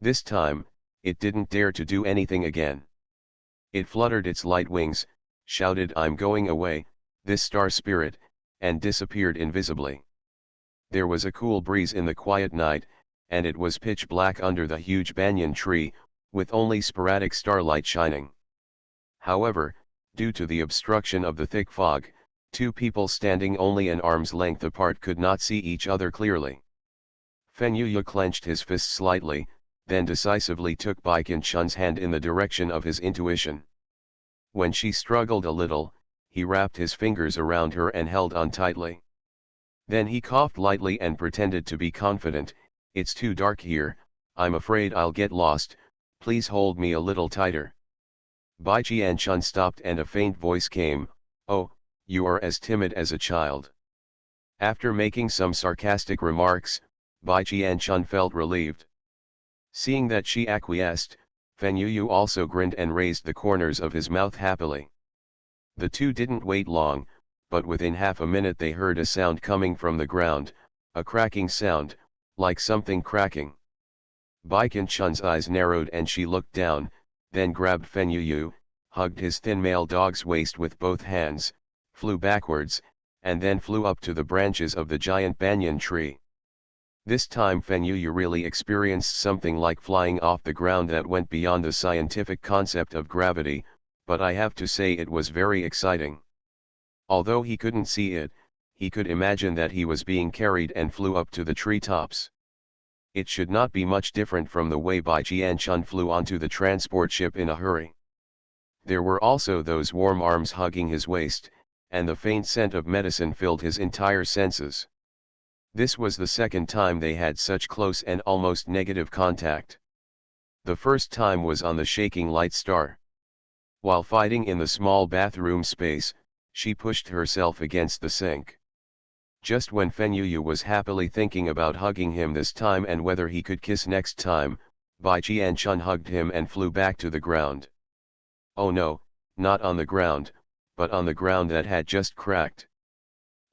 This time, it didn't dare to do anything again. It fluttered its light wings, shouted, "I'm going away, this star spirit," and disappeared invisibly. There was a cool breeze in the quiet night, and it was pitch black under the huge banyan tree, with only sporadic starlight shining. However, due to the obstruction of the thick fog, two people standing only an arm's length apart could not see each other clearly. Fen Yuyu clenched his fist slightly, then decisively took Bai Qian-chun's hand in the direction of his intuition. When she struggled a little, he wrapped his fingers around her and held on tightly. Then he coughed lightly and pretended to be confident, "It's too dark here, I'm afraid I'll get lost, please hold me a little tighter." Bai Qian-chun stopped and a faint voice came, "Oh, you are as timid as a child." After making some sarcastic remarks, Bai Qian-chun felt relieved. Seeing that she acquiesced, Fen Yuyu also grinned and raised the corners of his mouth happily. The two didn't wait long, but within half a minute they heard a sound coming from the ground, a cracking sound, like something cracking. Bai Qian-chun's eyes narrowed and she looked down, then grabbed Fen Yuyu, hugged his thin male dog's waist with both hands, flew backwards, and then flew up to the branches of the giant banyan tree. This time Fenyuya really experienced something like flying off the ground that went beyond the scientific concept of gravity, but I have to say it was very exciting. Although he couldn't see it, he could imagine that he was being carried and flew up to the treetops. It should not be much different from the way Bai Jianchun flew onto the transport ship in a hurry. There were also those warm arms hugging his waist, and the faint scent of medicine filled his entire senses. This was the second time they had such close and almost negative contact. The first time was on the shaking light star. While fighting in the small bathroom space, she pushed herself against the sink. Just when Fenyuya was happily thinking about hugging him this time and whether he could kiss next time, Bai Jianchun hugged him and flew back to the ground. Oh no, not on the ground, but on the ground that had just cracked.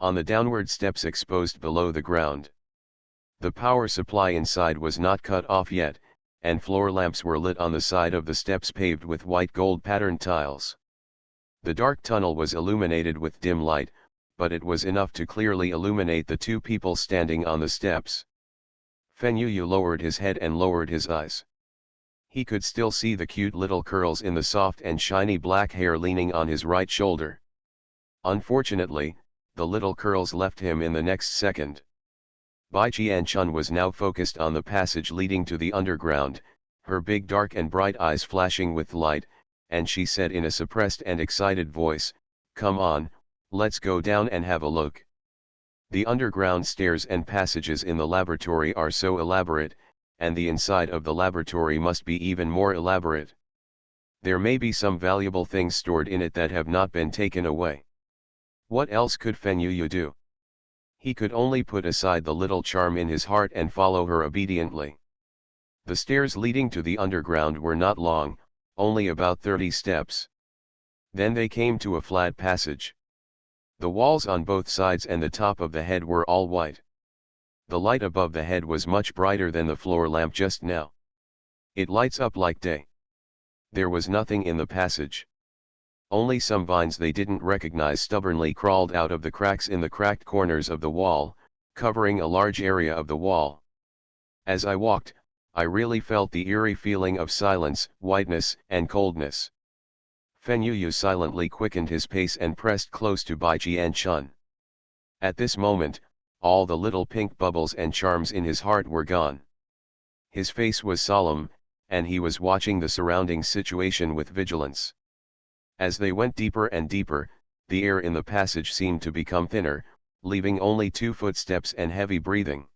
On the downward steps exposed below the ground. The power supply inside was not cut off yet, and floor lamps were lit on the side of the steps paved with white gold patterned tiles. The dark tunnel was illuminated with dim light, but it was enough to clearly illuminate the two people standing on the steps. Fenyuya lowered his head and lowered his eyes. He could still see the cute little curls in the soft and shiny black hair leaning on his right shoulder. Unfortunately, the little curls left him in the next second. Bai Jianchun was now focused on the passage leading to the underground, her big dark and bright eyes flashing with light, and she said in a suppressed and excited voice, "Come on, let's go down and have a look." The underground stairs and passages in the laboratory are so elaborate, and the inside of the laboratory must be even more elaborate. There may be some valuable things stored in it that have not been taken away. What else could Fenyuya do? He could only put aside the little charm in his heart and follow her obediently. The stairs leading to the underground were not long, only about 30 steps. Then they came to a flat passage. The walls on both sides and the top of the head were all white. The light above the head was much brighter than the floor lamp just now. It lights up like day. There was nothing in the passage. Only some vines they didn't recognize stubbornly crawled out of the cracks in the cracked corners of the wall, covering a large area of the wall. As I walked, I really felt the eerie feeling of silence, whiteness, and coldness. Fenyuya silently quickened his pace and pressed close to Bai Jianchun. At this moment, all the little pink bubbles and charms in his heart were gone. His face was solemn, and he was watching the surrounding situation with vigilance. As they went deeper and deeper, the air in the passage seemed to become thinner, leaving only 2 footsteps and heavy breathing.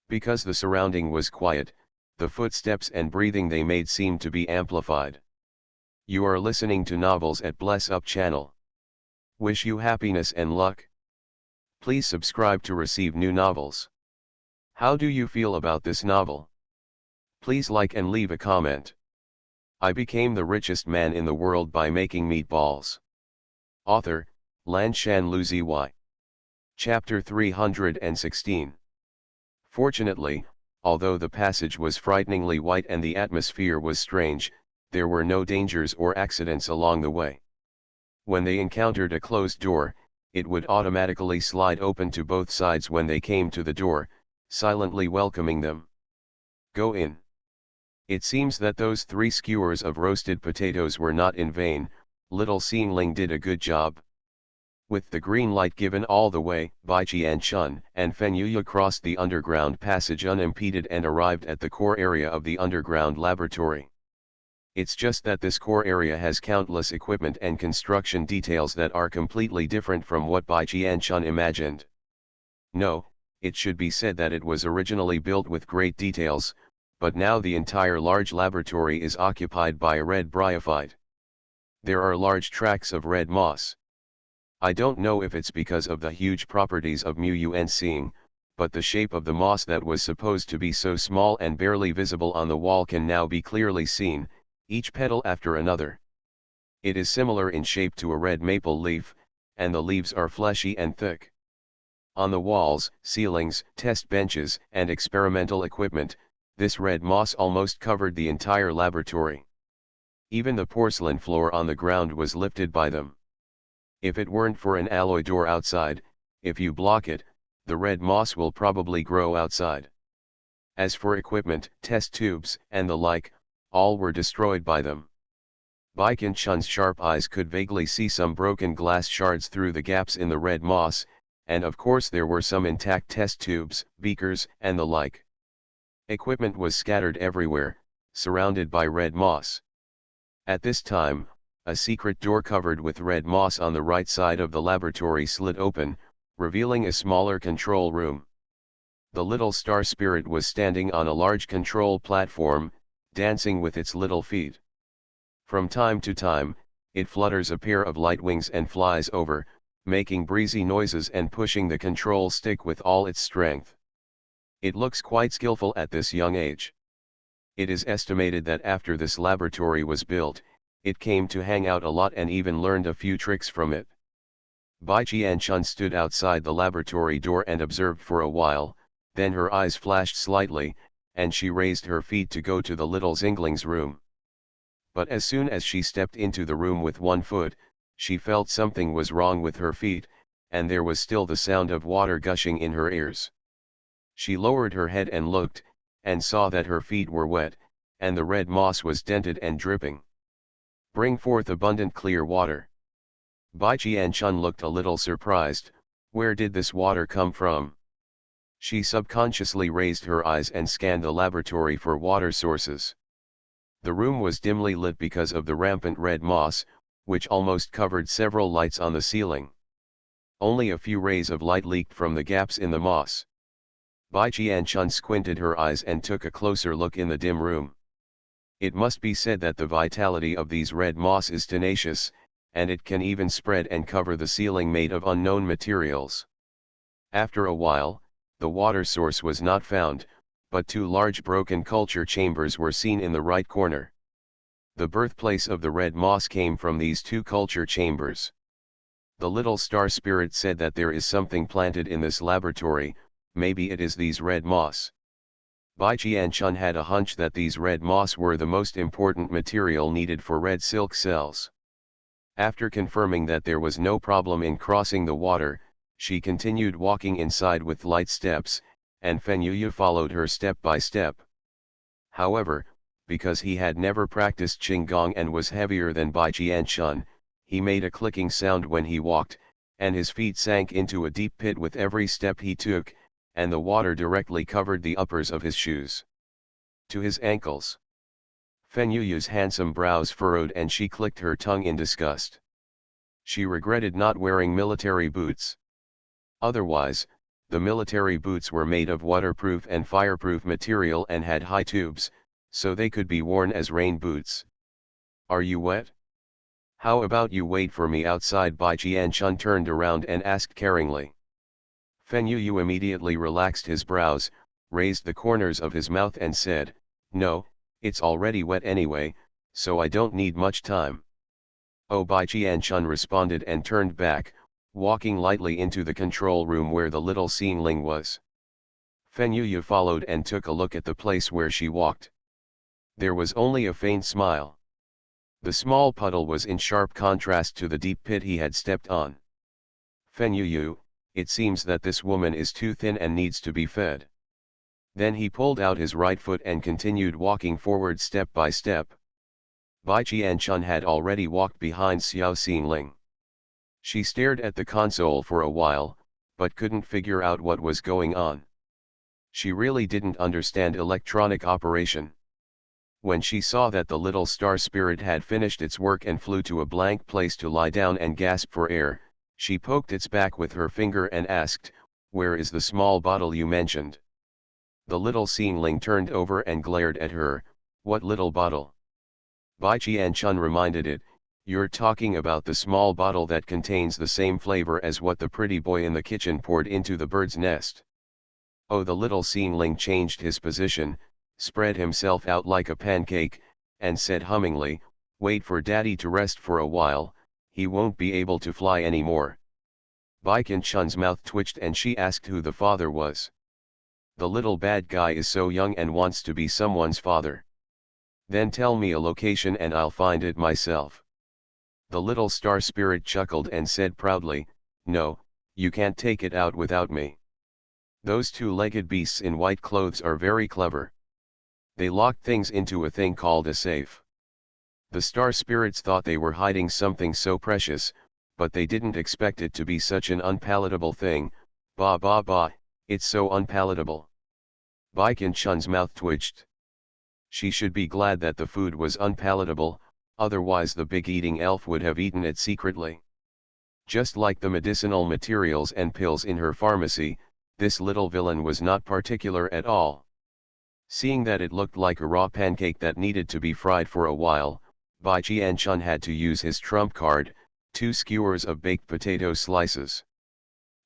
Because the surrounding was quiet, the footsteps and breathing they made seemed to be amplified. You are listening to Novels at Bless Up channel. Wish you happiness and luck. Please subscribe to receive new novels. How do you feel about this novel? Please like and leave a comment. I became the richest man in the world by making meatballs. Author, Lanshan Luzi. Chapter 316. Fortunately, although the passage was frighteningly white and the atmosphere was strange, there were no dangers or accidents along the way. When they encountered a closed door, it would automatically slide open to both sides when they came to the door, silently welcoming them. Go in. It seems that those 3 skewers of roasted potatoes were not in vain. Little Xingling did a good job. With the green light given all the way, Bai Jianchun and Fenyuya crossed the underground passage unimpeded and arrived at the core area of the underground laboratory. It's just that this core area has countless equipment and construction details that are completely different from what Bai Jianchun imagined. No, it should be said that it was originally built with great details, but now the entire large laboratory is occupied by a red bryophyte. There are large tracts of red moss. I don't know if it's because of the huge properties of mu-un-seeing, but the shape of the moss that was supposed to be so small and barely visible on the wall can now be clearly seen, each petal after another. It is similar in shape to a red maple leaf, and the leaves are fleshy and thick. On the walls, ceilings, test benches, and experimental equipment, this red moss almost covered the entire laboratory. Even the porcelain floor on the ground was lifted by them. If it weren't for an alloy door outside, if you block it, the red moss will probably grow outside. As for equipment, test tubes, and the like, all were destroyed by them. Baikin Chun's sharp eyes could vaguely see some broken glass shards through the gaps in the red moss, and of course there were some intact test tubes, beakers, and the like. Equipment was scattered everywhere, surrounded by red moss. At this time, a secret door covered with red moss on the right side of the laboratory slid open, revealing a smaller control room. The little star spirit was standing on a large control platform, dancing with its little feet. From time to time, it flutters a pair of light wings and flies over, making breezy noises and pushing the control stick with all its strength. It looks quite skillful at this young age. It is estimated that after this laboratory was built, it came to hang out a lot and even learned a few tricks from it. Bai Qianchun stood outside the laboratory door and observed for a while, then her eyes flashed slightly, and she raised her feet to go to the little Zingling's room. But as soon as she stepped into the room with one foot, she felt something was wrong with her feet, and there was still the sound of water gushing in her ears. She lowered her head and looked, and saw that her feet were wet, and the red moss was dented and dripping. "Bring forth abundant clear water." Bai Qianchun looked a little surprised. Where did this water come from? She subconsciously raised her eyes and scanned the laboratory for water sources. The room was dimly lit because of the rampant red moss, which almost covered several lights on the ceiling. Only a few rays of light leaked from the gaps in the moss. Bai Qianchun squinted her eyes and took a closer look in the dim room. It must be said that the vitality of these red moss is tenacious, and it can even spread and cover the ceiling made of unknown materials. After a while, the water source was not found, but two large broken culture chambers were seen in the right corner. The birthplace of the red moss came from these two culture chambers. The little star spirit said that there is something planted in this laboratory, maybe it is these red moss. Bai Qianchun had a hunch that these red moss were the most important material needed for red silk cells. After confirming that there was no problem in crossing the water, she continued walking inside with light steps, and Fen Yuyu followed her step by step. However, because he had never practiced Qinggong and was heavier than Bai Qianchun, he made a clicking sound when he walked, and his feet sank into a deep pit with every step he took, and the water directly covered the uppers of his shoes to his ankles. Fen Yuyu's handsome brows furrowed and she clicked her tongue in disgust. She regretted not wearing military boots. Otherwise, the military boots were made of waterproof and fireproof material and had high tubes, so they could be worn as rain boots. "Are you wet? How about you wait for me outside?" Bai Qianchun turned around and asked caringly. Fen Yuyu immediately relaxed his brows, raised the corners of his mouth and said, "No, it's already wet anyway, so I don't need much time." "Oh," Bai Qianchun responded and turned back, walking lightly into the control room where the little Xingling was. Fen Yuyu followed and took a look at the place where she walked. There was only a faint smile. The small puddle was in sharp contrast to the deep pit he had stepped on. "Fen Yuyu, it seems that this woman is too thin and needs to be fed." Then he pulled out his right foot and continued walking forward step by step. Bai Qianchun had already walked behind Xiao Xingling. She stared at the console for a while, but couldn't figure out what was going on. She really didn't understand electronic operation. When she saw that the little star spirit had finished its work and flew to a blank place to lie down and gasp for air, she poked its back with her finger and asked, "Where is the small bottle you mentioned?" The little Xingling turned over and glared at her. "What little bottle?" Bai Qianchun reminded it, "You're talking about the small bottle that contains the same flavor as what the pretty boy in the kitchen poured into the bird's nest." Oh, the little Xingling changed his position, spread himself out like a pancake, and said hummingly, "Wait for Daddy to rest for a while, he won't be able to fly anymore." Bai Qianchun's mouth twitched and she asked who the father was. "The little bad guy is so young and wants to be someone's father." "Then tell me a location and I'll find it myself." The little star spirit chuckled and said proudly, "No, You can't take it out without me. Those two-legged beasts in white clothes are very clever. They locked things into a thing called a safe. The star spirits thought they were hiding something so precious, but they didn't expect it to be such an unpalatable thing. Bah bah bah, it's so unpalatable. Baiken Chun's mouth twitched. She should be glad that the food was unpalatable, otherwise the big eating elf would have eaten it secretly. Just like the medicinal materials and pills in her pharmacy, this little villain was not particular at all. Seeing that it looked like a raw pancake that needed to be fried for a while, Bai Qianchun had to use his trump card, 2 skewers of baked potato slices.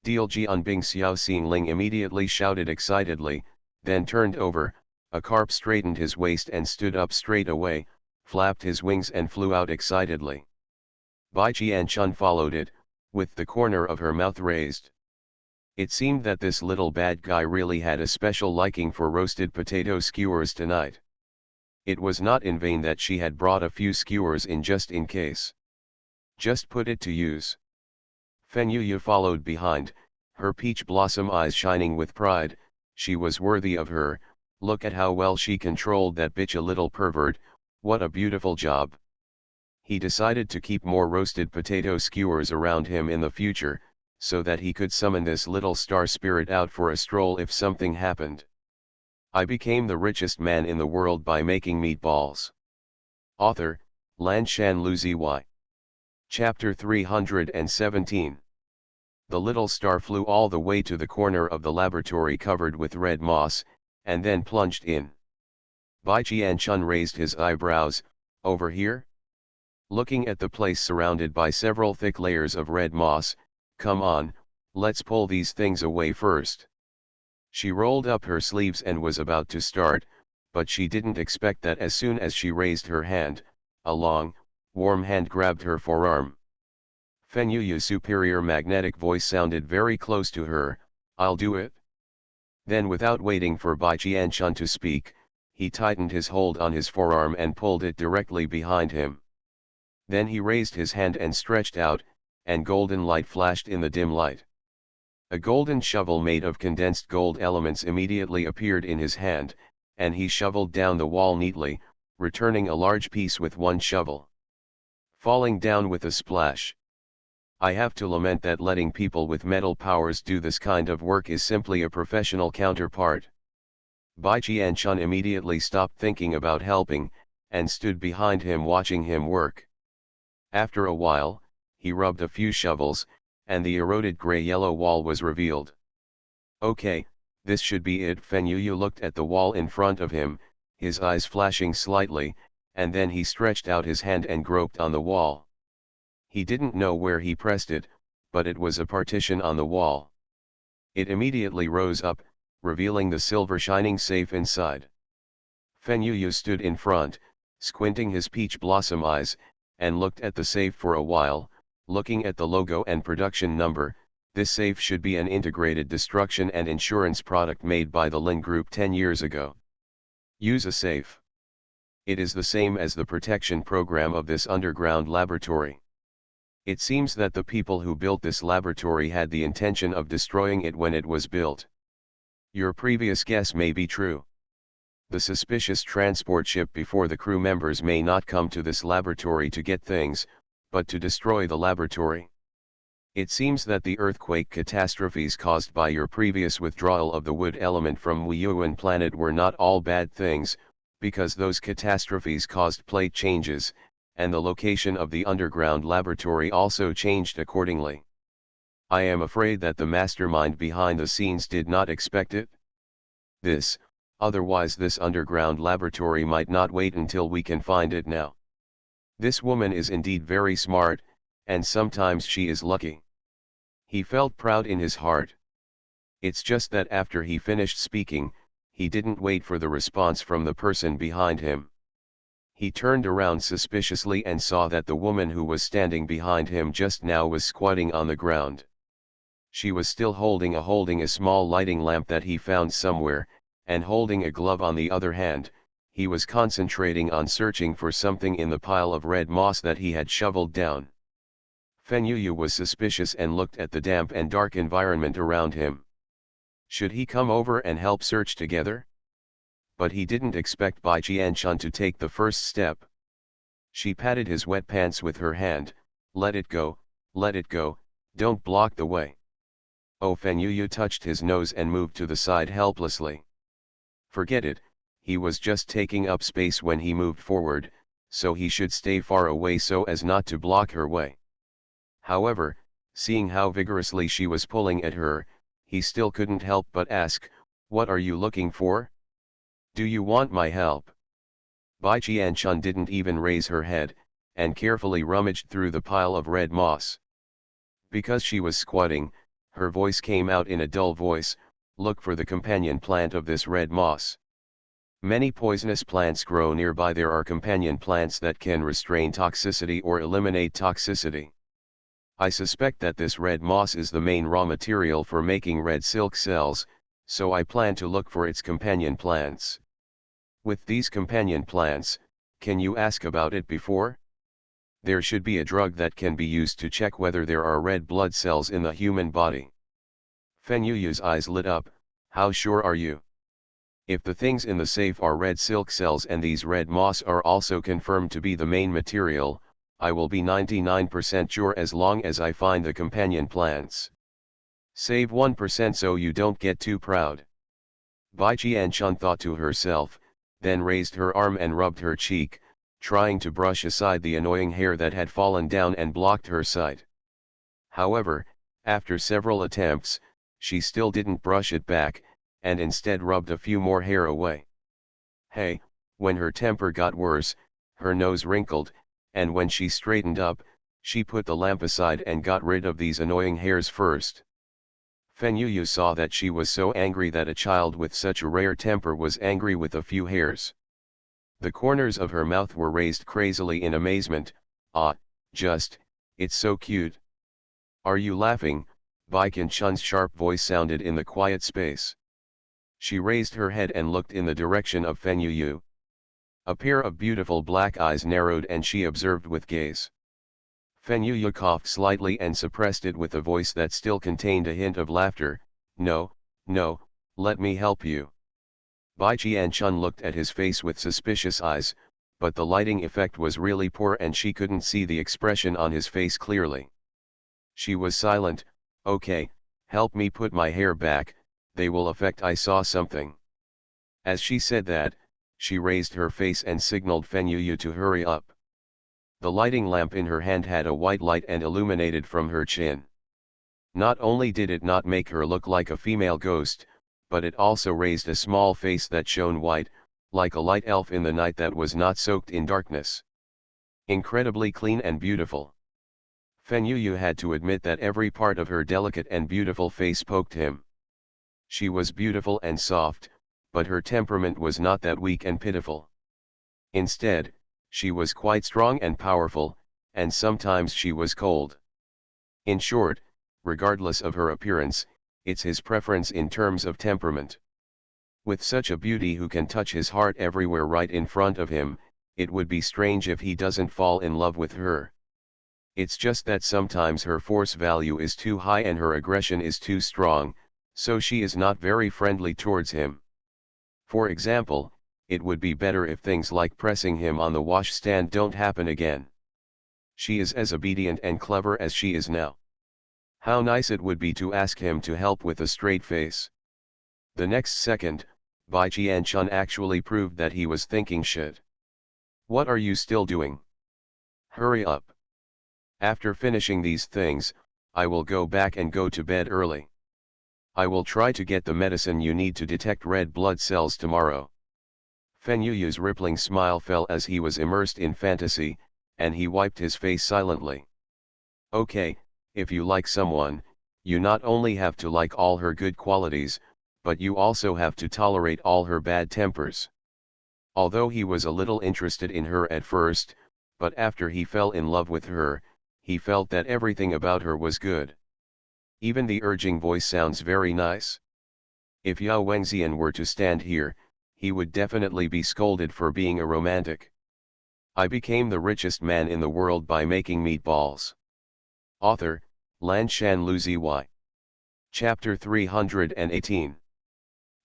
Deal Jianbing Xiao Xingling immediately shouted excitedly, then turned over, a carp straightened his waist and stood up straight away, flapped his wings and flew out excitedly. Bai Qianchun followed it, with the corner of her mouth raised. It seemed that this little bad guy really had a special liking for roasted potato skewers tonight. It was not in vain that she had brought a few skewers in just in case. Just put it to use. Fen Yuyu followed behind, her peach blossom eyes shining with pride. She was worthy of her. Look at how well she controlled that bitch, a little pervert, what a beautiful job. He decided to keep more roasted potato skewers around him in the future, so that he could summon this little star spirit out for a stroll if something happened. I became the richest man in the world by making meatballs. Author, Lanshan Luziy. Chapter 317. The little star flew all the way to the corner of the laboratory covered with red moss, and then plunged in. Bai Qianchun raised his eyebrows. Over here? Looking at the place surrounded by several thick layers of red moss, come on, let's pull these things away first. She rolled up her sleeves and was about to start, but she didn't expect that as soon as she raised her hand, a long, warm hand grabbed her forearm. Fen Yuyu's superior magnetic voice sounded very close to her, I'll do it. Then without waiting for Bai Qianchun to speak, he tightened his hold on his forearm and pulled it directly behind him. Then he raised his hand and stretched out, and golden light flashed in the dim light. A golden shovel made of condensed gold elements immediately appeared in his hand, and he shoveled down the wall neatly, returning a large piece with one shovel. Falling down with a splash. I have to lament that letting people with metal powers do this kind of work is simply a professional counterpart. Bai Qianchun immediately stopped thinking about helping, and stood behind him watching him work. After a while, he rubbed a few shovels, and the eroded gray-yellow wall was revealed. Okay, this should be it. Fen Yuyu looked at the wall in front of him, his eyes flashing slightly, and then he stretched out his hand and groped on the wall. He didn't know where he pressed it, but it was a partition on the wall. It immediately rose up, revealing the silver shining safe inside. Fen Yuyu stood in front, squinting his peach blossom eyes, and looked at the safe for a while. Looking at the logo and production number, this safe should be an integrated destruction and insurance product made by the Lin Group 10 years ago. Use a safe. It is the same as the protection program of this underground laboratory. It seems that the people who built this laboratory had the intention of destroying it when it was built. Your previous guess may be true. The suspicious transport ship before the crew members may not come to this laboratory to get things, but to destroy the laboratory. It seems that the earthquake catastrophes caused by your previous withdrawal of the wood element from Wuyuan planet were not all bad things, because those catastrophes caused plate changes, and the location of the underground laboratory also changed accordingly. I am afraid that the mastermind behind the scenes did not expect it. Otherwise this underground laboratory might not wait until we can find it now. This woman is indeed very smart, and sometimes she is lucky. He felt proud in his heart. It's just that after he finished speaking, he didn't wait for the response from the person behind him. He turned around suspiciously and saw that the woman who was standing behind him just now was squatting on the ground. She was still holding a small lighting lamp that he found somewhere, and holding a glove on the other hand. He was concentrating on searching for something in the pile of red moss that he had shoveled down. Fen Yuyu was suspicious and looked at the damp and dark environment around him. Should he come over and help search together? But he didn't expect Bai Qianchun to take the first step. She patted his wet pants with her hand. Let it go, don't block the way. Oh, Fen Yuyu touched his nose and moved to the side helplessly. Forget it, he was just taking up space when he moved forward, so he should stay far away so as not to block her way. However, seeing how vigorously she was pulling at her, he still couldn't help but ask, "What are you looking for? Do you want my help?" Bai Qianchun didn't even raise her head, and carefully rummaged through the pile of red moss. Because she was squatting, her voice came out in a dull voice, "Look for the companion plant of this red moss. Many poisonous plants grow nearby. There are companion plants that can restrain toxicity or eliminate toxicity. I suspect that this red moss is the main raw material for making red silk cells, so I plan to look for its companion plants. With these companion plants, can you ask about it before? There should be a drug that can be used to check whether there are red blood cells in the human body." Fen Yuyu's eyes lit up. "How sure are you? If the things in the safe are red silk cells and these red moss are also confirmed to be the main material, I will be 99% sure as long as I find the companion plants. Save 1% so you don't get too proud." Bai Qianchun thought to herself, then raised her arm and rubbed her cheek, trying to brush aside the annoying hair that had fallen down and blocked her sight. However, after several attempts, she still didn't brush it back, and instead rubbed a few more hair away. Hey, when her temper got worse, her nose wrinkled, and when she straightened up, she put the lamp aside and got rid of these annoying hairs first. Fen Yuyu saw that she was so angry that a child with such a rare temper was angry with a few hairs. The corners of her mouth were raised crazily in amazement. "Ah, it's so cute." "Are you laughing?" Bai Qianchun's sharp voice sounded in the quiet space. She raised her head and looked in the direction of Fen Yuyu. A pair of beautiful black eyes narrowed and she observed with gaze. Fen Yuyu coughed slightly and suppressed it with a voice that still contained a hint of laughter. No, let me help you." Bai Qianchun looked at his face with suspicious eyes, but the lighting effect was really poor and she couldn't see the expression on his face clearly. She was silent. "Okay, help me put my hair back, they will affect. I saw something." As she said that, she raised her face and signaled Fen Yuyu to hurry up. The lighting lamp in her hand had a white light and illuminated from her chin. Not only did it not make her look like a female ghost, but it also raised a small face that shone white, like a light elf in the night that was not soaked in darkness. Incredibly clean and beautiful. Fen Yuyu had to admit that every part of her delicate and beautiful face poked him. She was beautiful and soft, but her temperament was not that weak and pitiful. Instead, she was quite strong and powerful, and sometimes she was cold. In short, regardless of her appearance, it's his preference in terms of temperament. With such a beauty who can touch his heart everywhere right in front of him, it would be strange if he doesn't fall in love with her. It's just that sometimes her force value is too high and her aggression is too strong, so she is not very friendly towards him. For example, it would be better if things like pressing him on the washstand don't happen again. She is as obedient and clever as she is now. How nice it would be to ask him to help with a straight face. The next second, Bai Qianchun actually proved that he was thinking shit. "What are you still doing? Hurry up. After finishing these things, I will go back and go to bed early. I will try to get the medicine you need to detect red blood cells tomorrow." Fen Yuyu's rippling smile fell as he was immersed in fantasy, and he wiped his face silently. "Okay, if you like someone, you not only have to like all her good qualities, but you also have to tolerate all her bad tempers." Although he was a little interested in her at first, but after he fell in love with her, he felt that everything about her was good. Even the urging voice sounds very nice. If Yao Wengxian were to stand here, he would definitely be scolded for being a romantic. "I became the richest man in the world by making meatballs. Author, Lanshan Luzi Y. Chapter 318.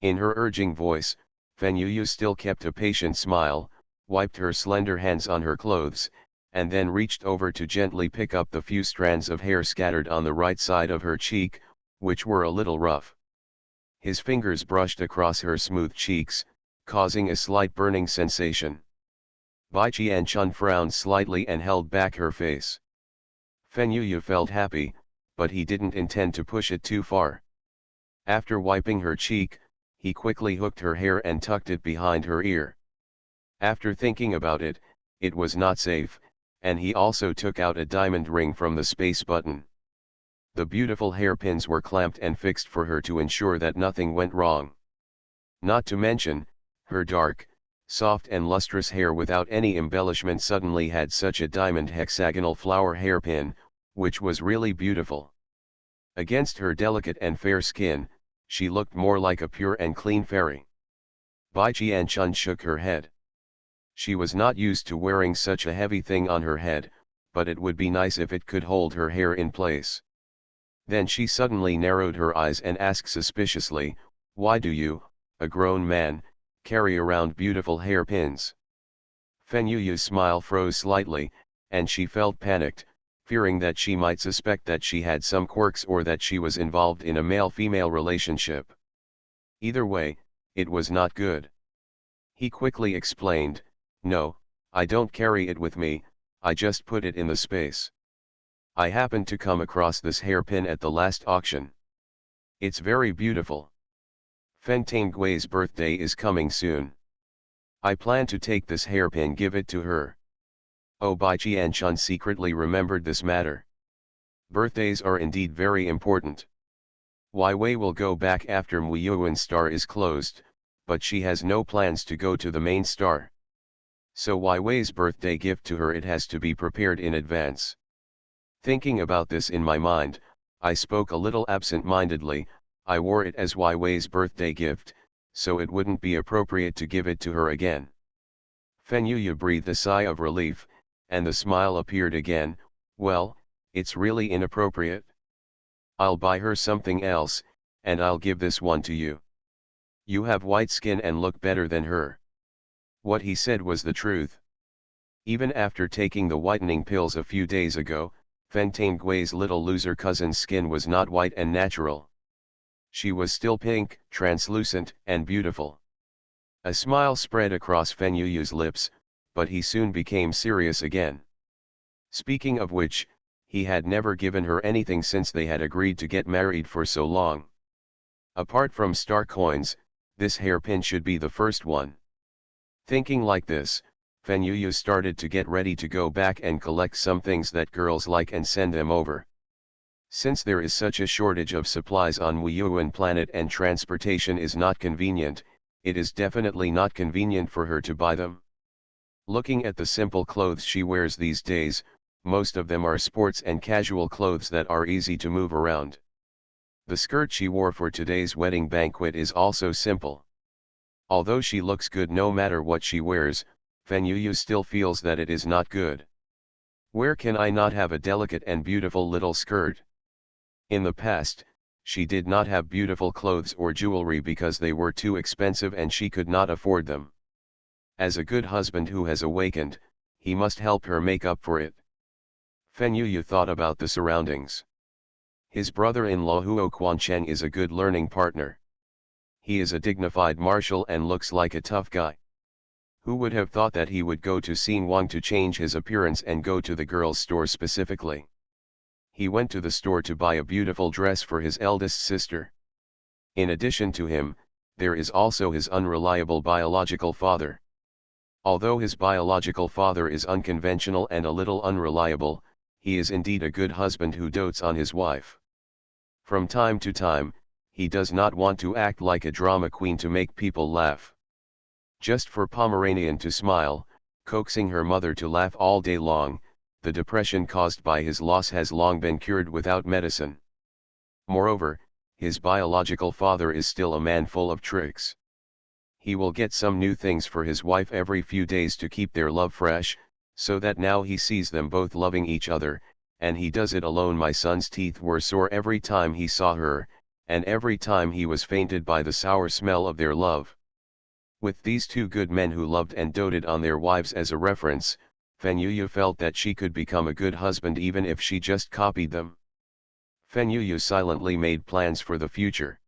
In her urging voice, Fenyuyu still kept a patient smile, wiped her slender hands on her clothes, and then reached over to gently pick up the few strands of hair scattered on the right side of her cheek, which were a little rough. His fingers brushed across her smooth cheeks, causing a slight burning sensation. Bai Qianchun frowned slightly and held back her face. Fenyuyu felt happy, but he didn't intend to push it too far. After wiping her cheek, he quickly hooked her hair and tucked it behind her ear. After thinking about it, it was not safe, and he also took out a diamond ring from the space button. The beautiful hairpins were clamped and fixed for her to ensure that nothing went wrong. Not to mention, her dark, soft and lustrous hair without any embellishment suddenly had such a diamond hexagonal flower hairpin, which was really beautiful. Against her delicate and fair skin, she looked more like a pure and clean fairy. Bai Qianchun shook her head. She was not used to wearing such a heavy thing on her head, but it would be nice if it could hold her hair in place. Then she suddenly narrowed her eyes and asked suspiciously, "Why do you, a grown man, carry around beautiful hairpins?" Fenyuyu's smile froze slightly, and she felt panicked, fearing that she might suspect that she had some quirks or that she was involved in a male-female relationship. Either way, it was not good. He quickly explained, "No, I don't carry it with me, I just put it in the space. I happened to come across this hairpin at the last auction. It's very beautiful. Fen Gui's birthday is coming soon. I plan to take this hairpin give it to her." Oh, Bai Qianchun secretly remembered this matter. Birthdays are indeed very important. Wei Wei will go back after Muyuan's star is closed, but she has no plans to go to the main star. So Wei Wei's birthday gift to her, it has to be prepared in advance. Thinking about this in my mind, I spoke a little absent-mindedly. I wore it as Wei Wei's birthday gift, so it wouldn't be appropriate to give it to her again. Fenyuyu breathed a sigh of relief, and the smile appeared again. "Well, it's really inappropriate. I'll buy her something else, and I'll give this one to you. You have white skin and look better than her." What he said was the truth. Even after taking the whitening pills a few days ago, Fen Gui's little loser cousin's skin was not white and natural. She was still pink, translucent, and beautiful. A smile spread across Fenyuyu's lips, but he soon became serious again. Speaking of which, he had never given her anything since they had agreed to get married for so long. Apart from star coins, this hairpin should be the first one. Thinking like this, Fenyuyu started to get ready to go back and collect some things that girls like and send them over. Since there is such a shortage of supplies on Muyuan planet and transportation is not convenient, it is definitely not convenient for her to buy them. Looking at the simple clothes she wears these days, most of them are sports and casual clothes that are easy to move around. The skirt she wore for today's wedding banquet is also simple. Although she looks good no matter what she wears, Fenyuyu still feels that it is not good. Where can I not have a delicate and beautiful little skirt? In the past, she did not have beautiful clothes or jewelry because they were too expensive and she could not afford them. As a good husband who has awakened, he must help her make up for it. Fenyuyu thought about the surroundings. His brother-in-law Huo Quancheng is a good learning partner. He is a dignified marshal and looks like a tough guy. Who would have thought that he would go to Xinguang to change his appearance and go to the girls' store specifically? He went to the store to buy a beautiful dress for his eldest sister. In addition to him, there is also his unreliable biological father. Although his biological father is unconventional and a little unreliable, he is indeed a good husband who dotes on his wife. From time to time, he does not want to act like a drama queen to make people laugh. Just for Pomeranian to smile, coaxing her mother to laugh all day long, the depression caused by his loss has long been cured without medicine. Moreover, his biological father is still a man full of tricks. He will get some new things for his wife every few days to keep their love fresh, so that now he sees them both loving each other, and he does it alone. My son's teeth were sore every time he saw her, and every time he was fainted by the sour smell of their love. With these two good men who loved and doted on their wives as a reference, Fenyuyu felt that she could become a good husband even if she just copied them. Fenyuyu silently made plans for the future.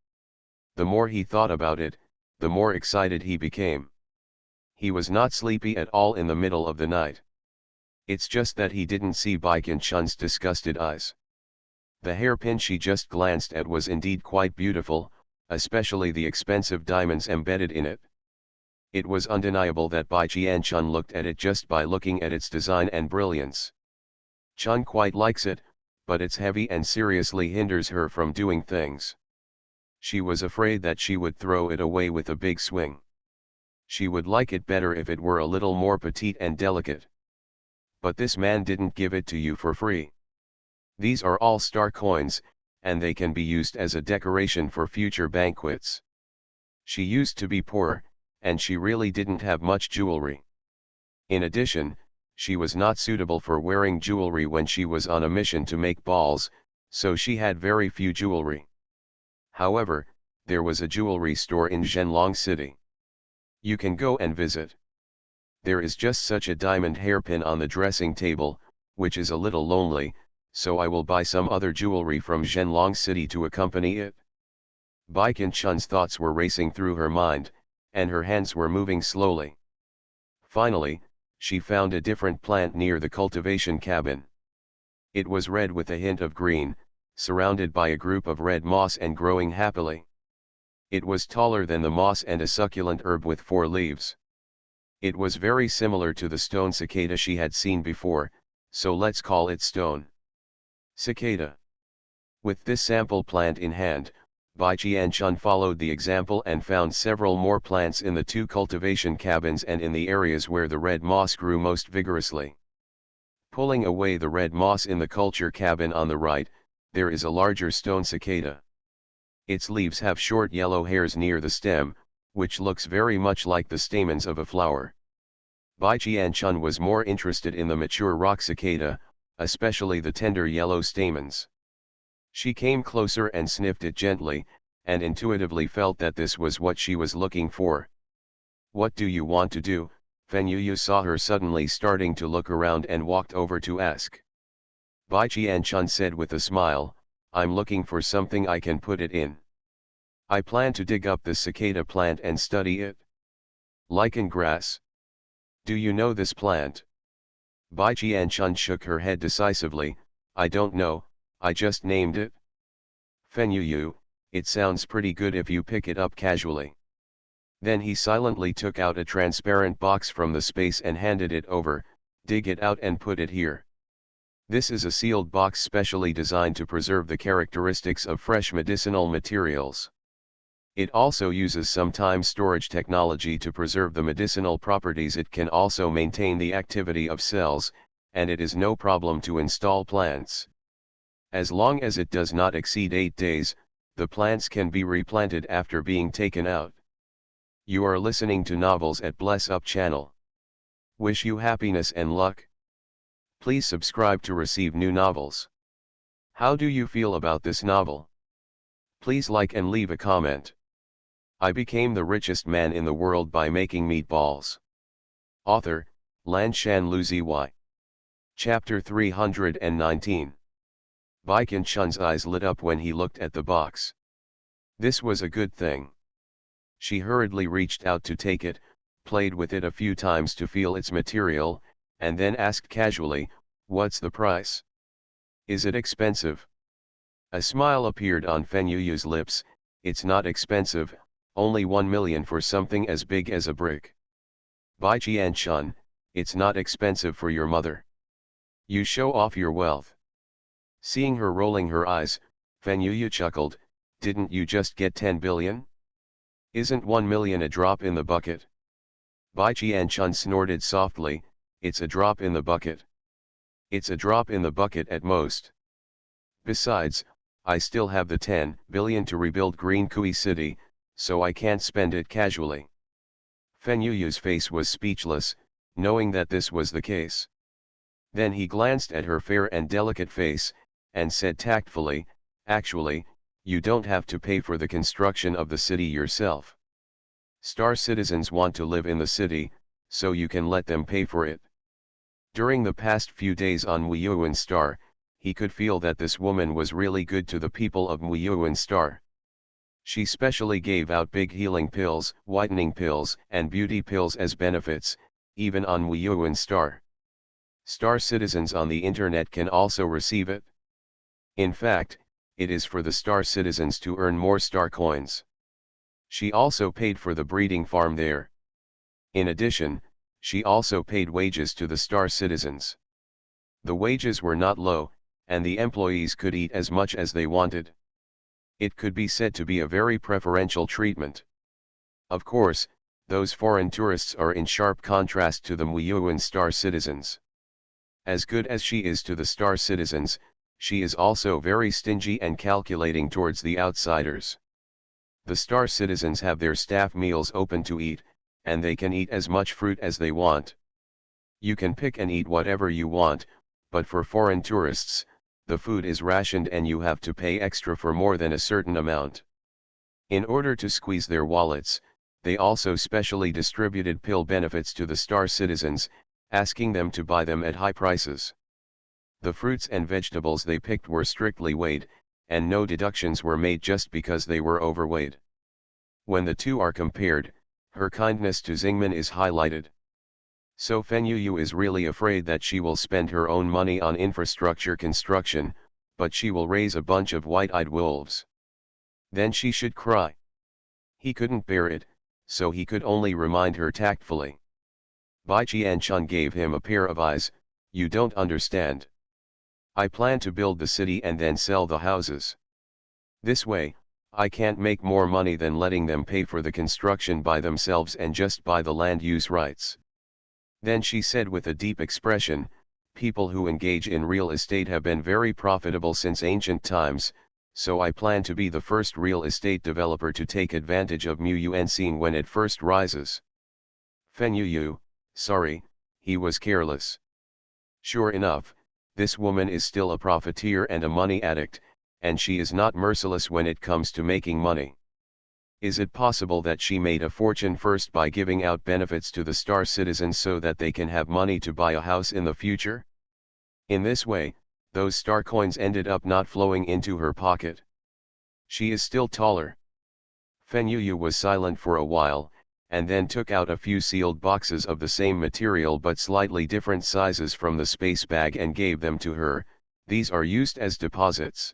The more he thought about it, the more excited he became. He was not sleepy at all in the middle of the night. It's just that he didn't see Baiken Chun's disgusted eyes. The hairpin she just glanced at was indeed quite beautiful, especially the expensive diamonds embedded in it. It was undeniable that Bai Chun looked at it just by looking at its design and brilliance. Chun quite likes it, but it's heavy and seriously hinders her from doing things. She was afraid that she would throw it away with a big swing. She would like it better if it were a little more petite and delicate. But this man didn't give it to you for free. These are all star coins, and they can be used as a decoration for future banquets. She used to be poor, and she really didn't have much jewelry. In addition, she was not suitable for wearing jewelry when she was on a mission to make balls, so she had very few jewelry. However, there was a jewelry store in Zhenlong City. You can go and visit. There is just such a diamond hairpin on the dressing table, which is a little lonely, so I will buy some other jewelry from Zhenlong City to accompany it. Baiken Chun's thoughts were racing through her mind, and her hands were moving slowly. Finally, she found a different plant near the cultivation cabin. It was red with a hint of green, surrounded by a group of red moss and growing happily. It was taller than the moss and a succulent herb with 4 leaves. It was very similar to the stone cicada she had seen before, so let's call it stone cicada. With this sample plant in hand, Bai Chun followed the example and found several more plants in the 2 cultivation cabins and in the areas where the red moss grew most vigorously. Pulling away the red moss in the culture cabin on the right, there is a larger stone cicada. Its leaves have short yellow hairs near the stem, which looks very much like the stamens of a flower. Bai Chun was more interested in the mature rock cicada, especially the tender yellow stamens. She came closer and sniffed it gently, and intuitively felt that this was what she was looking for. "What do you want to do?" Fenyuyu saw her suddenly starting to look around and walked over to ask. Bai Chun said with a smile, "I'm looking for something I can put it in. I plan to dig up this cicada plant and study it." "Lichen grass. Do you know this plant?" Bai Chun shook her head decisively, "I don't know, I just named it." "Fenyuyu, it sounds pretty good if you pick it up casually." Then he silently took out a transparent box from the space and handed it over. "Dig it out and put it here. This is a sealed box specially designed to preserve the characteristics of fresh medicinal materials. It also uses some time storage technology to preserve the medicinal properties. It can also maintain the activity of cells, and it is no problem to install plants. As long as it does not exceed 8 days, the plants can be replanted after being taken out." You are listening to Novels at Bless Up channel. Wish you happiness and luck. Please subscribe to receive new novels. How do you feel about this novel? Please like and leave a comment. I became the richest man in the world by making meatballs. Author, Lanshan Luzi. Chapter 319. Baiken Chun's eyes lit up when he looked at the box. This was a good thing. She hurriedly reached out to take it, played with it a few times to feel its material, and then asked casually, "What's the price? Is it expensive?" A smile appeared on Fenyuyu's lips. "It's not expensive, only 1 million for something as big as a brick." "Bai Chun, it's not expensive for your mother. You show off your wealth." Seeing her rolling her eyes, Fenyuyu chuckled, "Didn't you just get 10 billion? Isn't 1 million a drop in the bucket?" Bai Chun snorted softly, "It's a drop in the bucket. It's a drop in the bucket at most. Besides, I still have the 10 billion to rebuild Green Kui City, so I can't spend it casually." Fenyuyu's face was speechless, knowing that this was the case. Then he glanced at her fair and delicate face, and said tactfully, "Actually, you don't have to pay for the construction of the city yourself. Star citizens want to live in the city, so you can let them pay for it." During the past few days on Muyuan Star, he could feel that this woman was really good to the people of Muyuan Star. She specially gave out big healing pills, whitening pills, and beauty pills as benefits, even on Muyuan Star. Star citizens on the internet can also receive it. In fact, it is for the star citizens to earn more star coins. She also paid for the breeding farm there. In addition, she also paid wages to the star citizens. The wages were not low, and the employees could eat as much as they wanted. It could be said to be a very preferential treatment. Of course, those foreign tourists are in sharp contrast to the Muyuan star citizens. As good as she is to the star citizens, she is also very stingy and calculating towards the outsiders. The star citizens have their staff meals open to eat, and they can eat as much fruit as they want. You can pick and eat whatever you want, but for foreign tourists, the food is rationed and you have to pay extra for more than a certain amount. In order to squeeze their wallets, they also specially distributed pill benefits to the star citizens, asking them to buy them at high prices. The fruits and vegetables they picked were strictly weighed, and no deductions were made just because they were overweight. When the two are compared, her kindness to Xingmin is highlighted. So Fengyuyu is really afraid that she will spend her own money on infrastructure construction, but she will raise a bunch of white-eyed wolves. Then she should cry. He couldn't bear it, so he could only remind her tactfully. Bai Qianchun gave him a pair of eyes. "You don't understand. I plan to build the city and then sell the houses. This way, I can't make more money than letting them pay for the construction by themselves and just buy the land use rights." Then she said with a deep expression, "People who engage in real estate have been very profitable since ancient times, so I plan to be the first real estate developer to take advantage of Muyuan when it first rises." Fengyuyu, sorry, he was careless. Sure enough, this woman is still a profiteer and a money addict, and she is not merciless when it comes to making money. Is it possible that she made a fortune first by giving out benefits to the star citizens so that they can have money to buy a house in the future? In this way, those star coins ended up not flowing into her pocket. She is still taller. Fengyuyu was silent for a while, and then took out a few sealed boxes of the same material but slightly different sizes from the space bag and gave them to her. "These are used as deposits.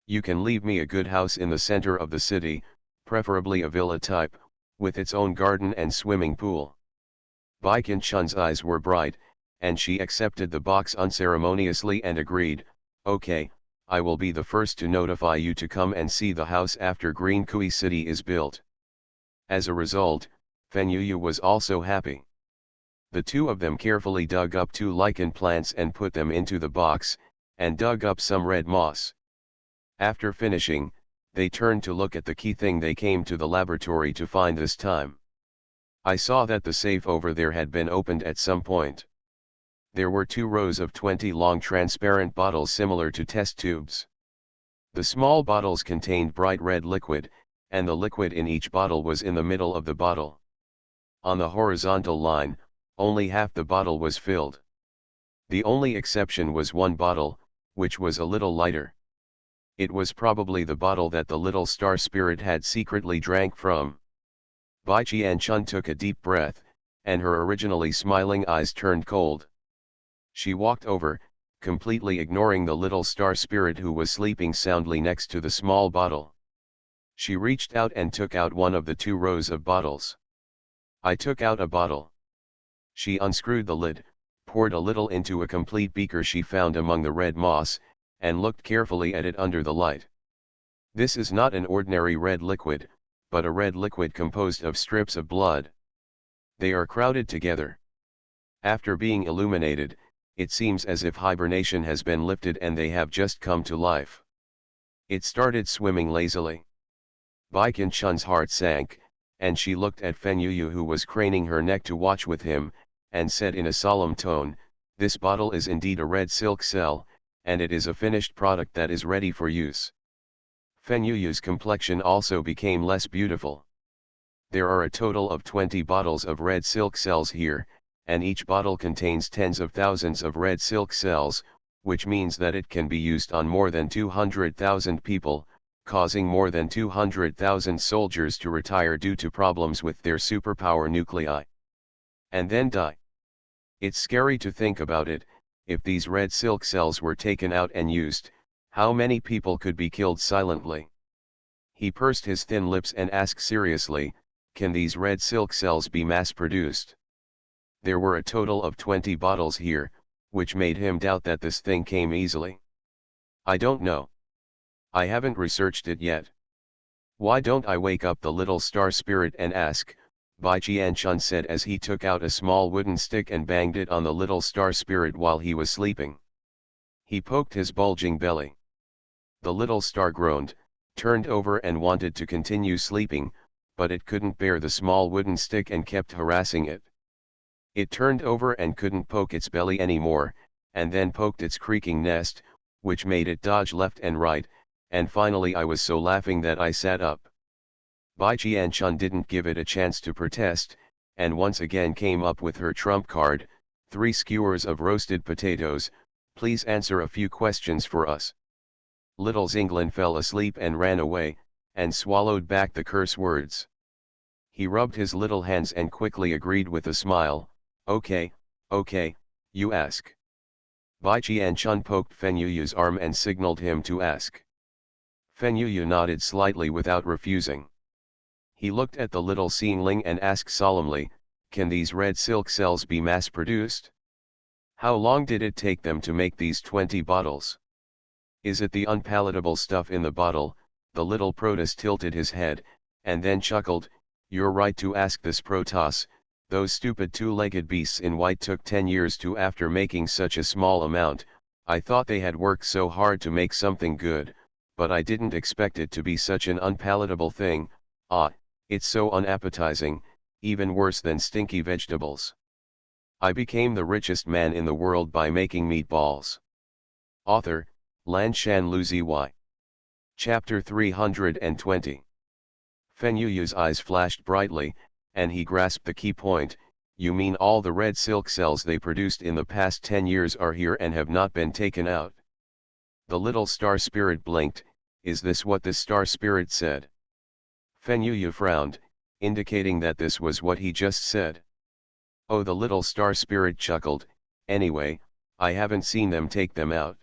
You can leave me a good house in the center of the city, preferably a villa type, with its own garden and swimming pool." Bai Qianchun's eyes were bright, and she accepted the box unceremoniously and agreed, "Okay, I will be the first to notify you to come and see the house after Green Kui City is built." As a result, Fengyuyu was also happy. The two of them carefully dug up 2 lichen plants and put them into the box, and dug up some red moss. After finishing, they turned to look at the key thing they came to the laboratory to find this time. "I saw that the safe over there had been opened at some point. There were 2 rows of 20 long transparent bottles similar to test tubes. The small bottles contained bright red liquid, and the liquid in each bottle was in the middle of the bottle. On the horizontal line, only half the bottle was filled. The only exception was one bottle, which was a little lighter. It was probably the bottle that the little star spirit had secretly drank from." Bai Qianchun took a deep breath, and her originally smiling eyes turned cold. She walked over, completely ignoring the little star spirit who was sleeping soundly next to the small bottle. She reached out and took out one of the 2 rows of bottles. "I took out a bottle." She unscrewed the lid, poured a little into a complete beaker she found among the red moss, and looked carefully at it under the light. This is not an ordinary red liquid, but a red liquid composed of strips of blood. They are crowded together. After being illuminated, it seems as if hibernation has been lifted and they have just come to life. It started swimming lazily. Bai Qianchun's heart sank, and she looked at Fengyuyu who was craning her neck to watch with him, and said in a solemn tone, This bottle is indeed a red silk cell, and it is a finished product that is ready for use. Fenyuyu's complexion also became less beautiful. There are a total of 20 bottles of red silk cells here, and each bottle contains tens of thousands of red silk cells, which means that it can be used on more than 200,000 people, causing more than 200,000 soldiers to retire due to problems with their superpower nuclei. And then die. It's scary to think about it. If these red silk cells were taken out and used, how many people could be killed silently? He pursed his thin lips and asked seriously, can these red silk cells be mass-produced? There were a total of 20 bottles here, which made him doubt that this thing came easily. I don't know. I haven't researched it yet. Why don't I wake up the little star spirit and ask, Bai Qianchun said as he took out a small wooden stick and banged it on the little star spirit while he was sleeping. He poked his bulging belly. The little star groaned, turned over and wanted to continue sleeping, but it couldn't bear the small wooden stick and kept harassing it. It turned over and couldn't poke its belly anymore, and then poked its creaking nest, which made it dodge left and right, and finally I was so laughing that I sat up. Bai Qianchun didn't give it a chance to protest, and once again came up with her trump card, 3 skewers of roasted potatoes, please answer a few questions for us. Little Zinglin fell asleep and ran away, and swallowed back the curse words. He rubbed his little hands and quickly agreed with a smile, okay, you ask. Bai Qianchun poked Fenyuyu's arm and signaled him to ask. Fenyuyu nodded slightly without refusing. He looked at the little seedling and asked solemnly, can these red silk cells be mass-produced? How long did it take them to make these 20 bottles? Is it the unpalatable stuff in the bottle? The little Protus tilted his head, and then chuckled, you're right to ask this, Protoss. Those stupid 2-legged beasts in white took 10 years to after making such a small amount. I thought they had worked so hard to make something good, but I didn't expect it to be such an unpalatable thing. It's so unappetizing, even worse than stinky vegetables. I became the richest man in the world by making meatballs. Author, Lanshan Luziy. Chapter 320. Fenyuyu's eyes flashed brightly, and he grasped the key point, you mean all the red silk cells they produced in the past 10 years are here and have not been taken out? The little star spirit blinked, is this what this star spirit said? Fenyuyu frowned, indicating that this was what he just said. Oh, the little star spirit chuckled, anyway, I haven't seen them take them out.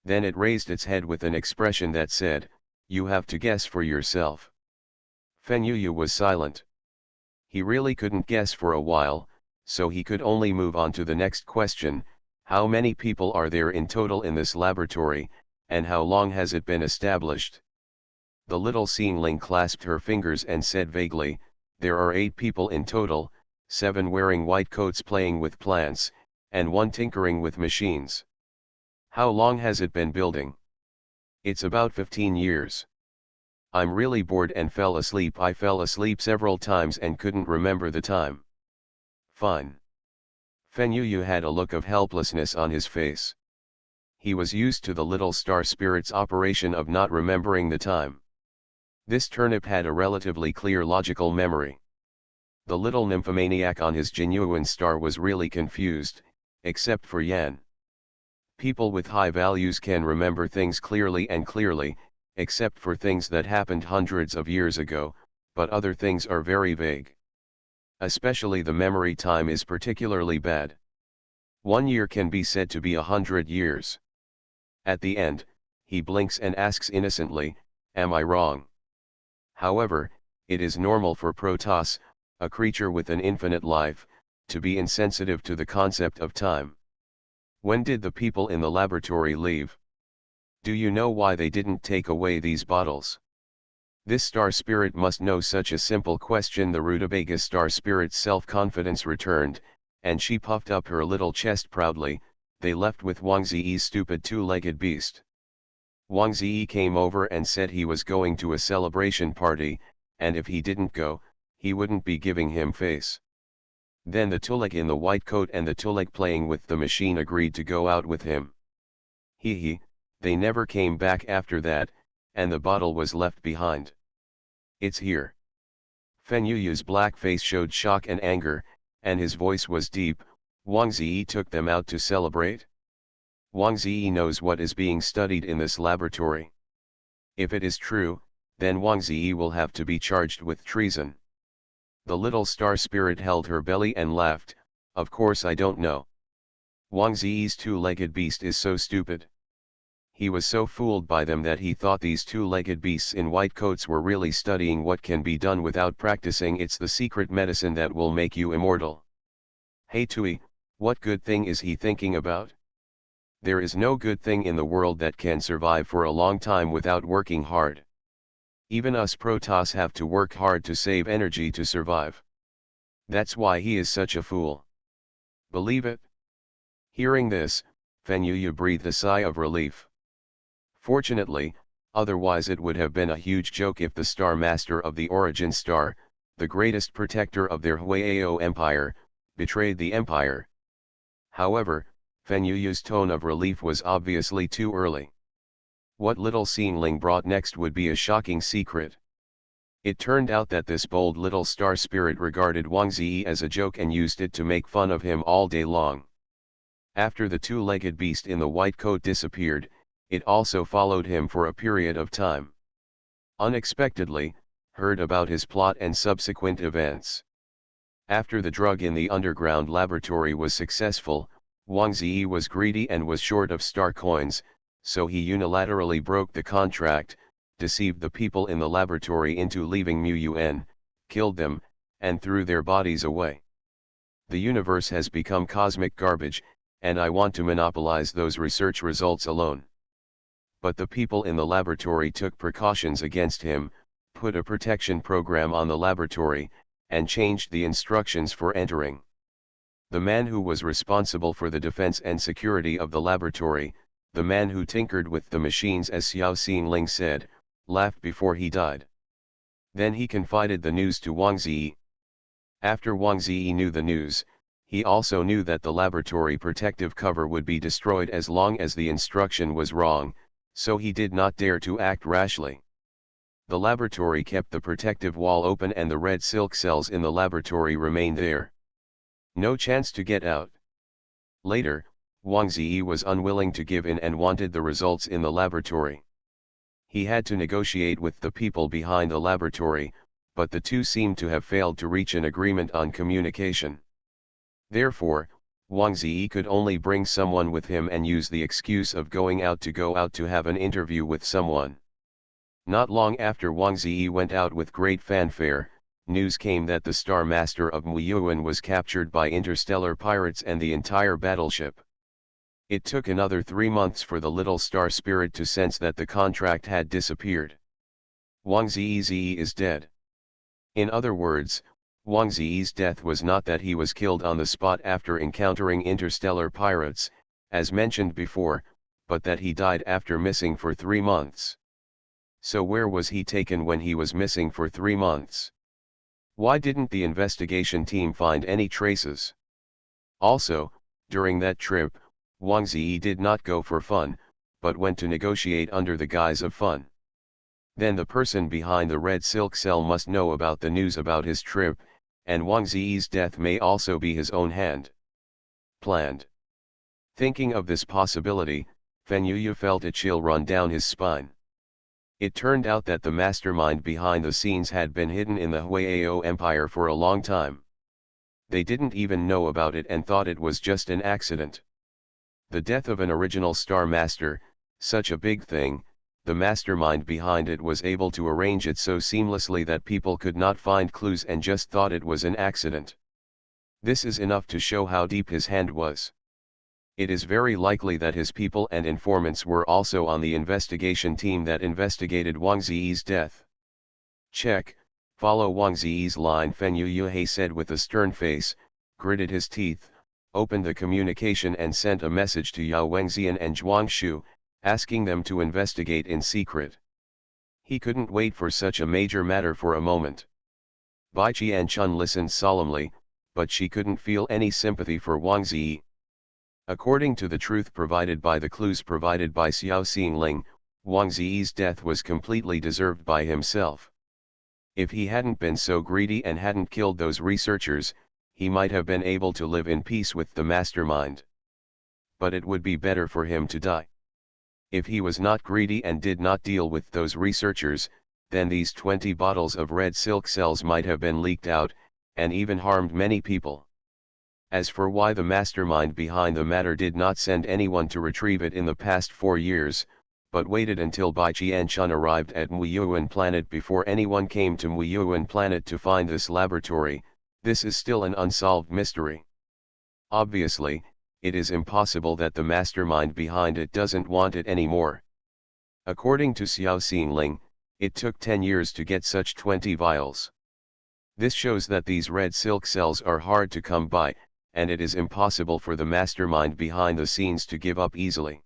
Then it raised its head with an expression that said, you have to guess for yourself. Fenyuyu was silent. He really couldn't guess for a while, so he could only move on to the next question, how many people are there in total in this laboratory, and how long has it been established? The little seedling clasped her fingers and said vaguely, there are 8 people in total, 7 wearing white coats playing with plants, and 1 tinkering with machines. How long has it been building? It's about 15 years. I'm really bored and fell asleep. I fell asleep several times and couldn't remember the time. Fine. Fenyuyu had a look of helplessness on his face. He was used to the little star spirit's operation of not remembering the time. This turnip had a relatively clear logical memory. The little nymphomaniac on his genuine star was really confused, except for Yan. People with high values can remember things clearly and clearly, except for things that happened hundreds of years ago, but other things are very vague. Especially the memory time is particularly bad. 1 year can be said to be 100 years. At the end, he blinks and asks innocently, am I wrong? However, it is normal for Protoss, a creature with an infinite life, to be insensitive to the concept of time. When did the people in the laboratory leave? Do you know why they didn't take away these bottles? This star spirit must know such a simple question. The rutabaga star spirit's self-confidence returned, and she puffed up her little chest proudly. They left with Wang Ziyi's stupid 2-legged beast. Wang Ziyi came over and said he was going to a celebration party, and if he didn't go, he wouldn't be giving him face. Then the Tulik in the white coat and the Tulik playing with the machine agreed to go out with him. They never came back after that, and the bottle was left behind. It's here. Fen Yu's black face showed shock and anger, and his voice was deep. Wang Ziyi took them out to celebrate? Wang Ziyi knows what is being studied in this laboratory. If it is true, then Wang Ziyi will have to be charged with treason. The little star spirit held her belly and laughed. Of course I don't know. Wang Ziyi's two-legged beast is so stupid. He was so fooled by them that he thought these two-legged beasts in white coats were really studying what can be done without practicing. It's the secret medicine that will make you immortal. Hey Tui, what good thing is he thinking about? There is no good thing in the world that can survive for a long time without working hard. Even us Protoss have to work hard to save energy to survive. That's why he is such a fool. Believe it? Hearing this, Fen Yu breathed a sigh of relief. Fortunately, otherwise it would have been a huge joke if the Star Master of the Origin Star, the greatest protector of their Huayao Empire, betrayed the Empire. However, Fen Yu's tone of relief was obviously too early. What little Xingling brought next would be a shocking secret. It turned out that this bold little star spirit regarded Wang Ziyi as a joke and used it to make fun of him all day long. After the two-legged beast in the white coat disappeared, it also followed him for a period of time. Unexpectedly, heard about his plot and subsequent events. After the drug in the underground laboratory was successful, Wang Ziyi was greedy and was short of star coins, so he unilaterally broke the contract, deceived the people in the laboratory into leaving Mu Yuan, killed them, and threw their bodies away. The universe has become cosmic garbage, and I want to monopolize those research results alone. But the people in the laboratory took precautions against him, put a protection program on the laboratory, and changed the instructions for entering. The man who was responsible for the defense and security of the laboratory, the man who tinkered with the machines as Xiao Xingling said, laughed before he died. Then he confided the news to Wang Ziyi. After Wang Ziyi knew the news, he also knew that the laboratory protective cover would be destroyed as long as the instruction was wrong, so he did not dare to act rashly. The laboratory kept the protective wall open and the red silk cells in the laboratory remained there. No chance to get out. Later, Wang Ziyi was unwilling to give in and wanted the results in the laboratory. He had to negotiate with the people behind the laboratory, but the two seemed to have failed to reach an agreement on communication. Therefore, Wang Ziyi could only bring someone with him and use the excuse of going out to have an interview with someone. Not long after Wang Ziyi went out with great fanfare, news came that the Star Master of Mu Yuan was captured by interstellar pirates and the entire battleship. It took another 3 months for the little star spirit to sense that the contract had disappeared. Wang Ziyi is dead. In other words, Wang Ziyi's death was not that he was killed on the spot after encountering interstellar pirates, as mentioned before, but that he died after missing for 3 months. So where was he taken when he was missing for 3 months? Why didn't the investigation team find any traces? Also, during that trip, Wang Ziyi did not go for fun, but went to negotiate under the guise of fun. Then the person behind the red silk cell must know about the news about his trip, and Wang Ziyi's death may also be his own hand. Planned. Thinking of this possibility, Fen Yu felt a chill run down his spine. It turned out that the mastermind behind the scenes had been hidden in the Huayao Empire for a long time. They didn't even know about it and thought it was just an accident. The death of an original Star Master, such a big thing, the mastermind behind it was able to arrange it so seamlessly that people could not find clues and just thought it was an accident. This is enough to show how deep his hand was. It is very likely that his people and informants were also on the investigation team that investigated Wang Ziyi's death. Check, follow Wang Ziyi's line. Fen Yuhe said with a stern face, gritted his teeth, opened the communication and sent a message to Yao Wengxian and Zhuang Shu, asking them to investigate in secret. He couldn't wait for such a major matter for a moment. Bai Qianchun listened solemnly, but she couldn't feel any sympathy for Wang Ziyi. According to the truth provided by the clues provided by Xiao Xingling, Wang Ziyi's death was completely deserved by himself. If he hadn't been so greedy and hadn't killed those researchers, he might have been able to live in peace with the mastermind. But it would be better for him to die. If he was not greedy and did not deal with those researchers, then these 20 bottles of red silk cells might have been leaked out, and even harmed many people. As for why the mastermind behind the matter did not send anyone to retrieve it in the past 4 years, but waited until Bai Qianchun arrived at Muiyuan planet before anyone came to Muiyuan planet to find this laboratory, this is still an unsolved mystery. Obviously, it is impossible that the mastermind behind it doesn't want it anymore. According to Xiao Xingling, it took 10 years to get such 20 vials. This shows that these red silk cells are hard to come by, and it is impossible for the mastermind behind the scenes to give up easily.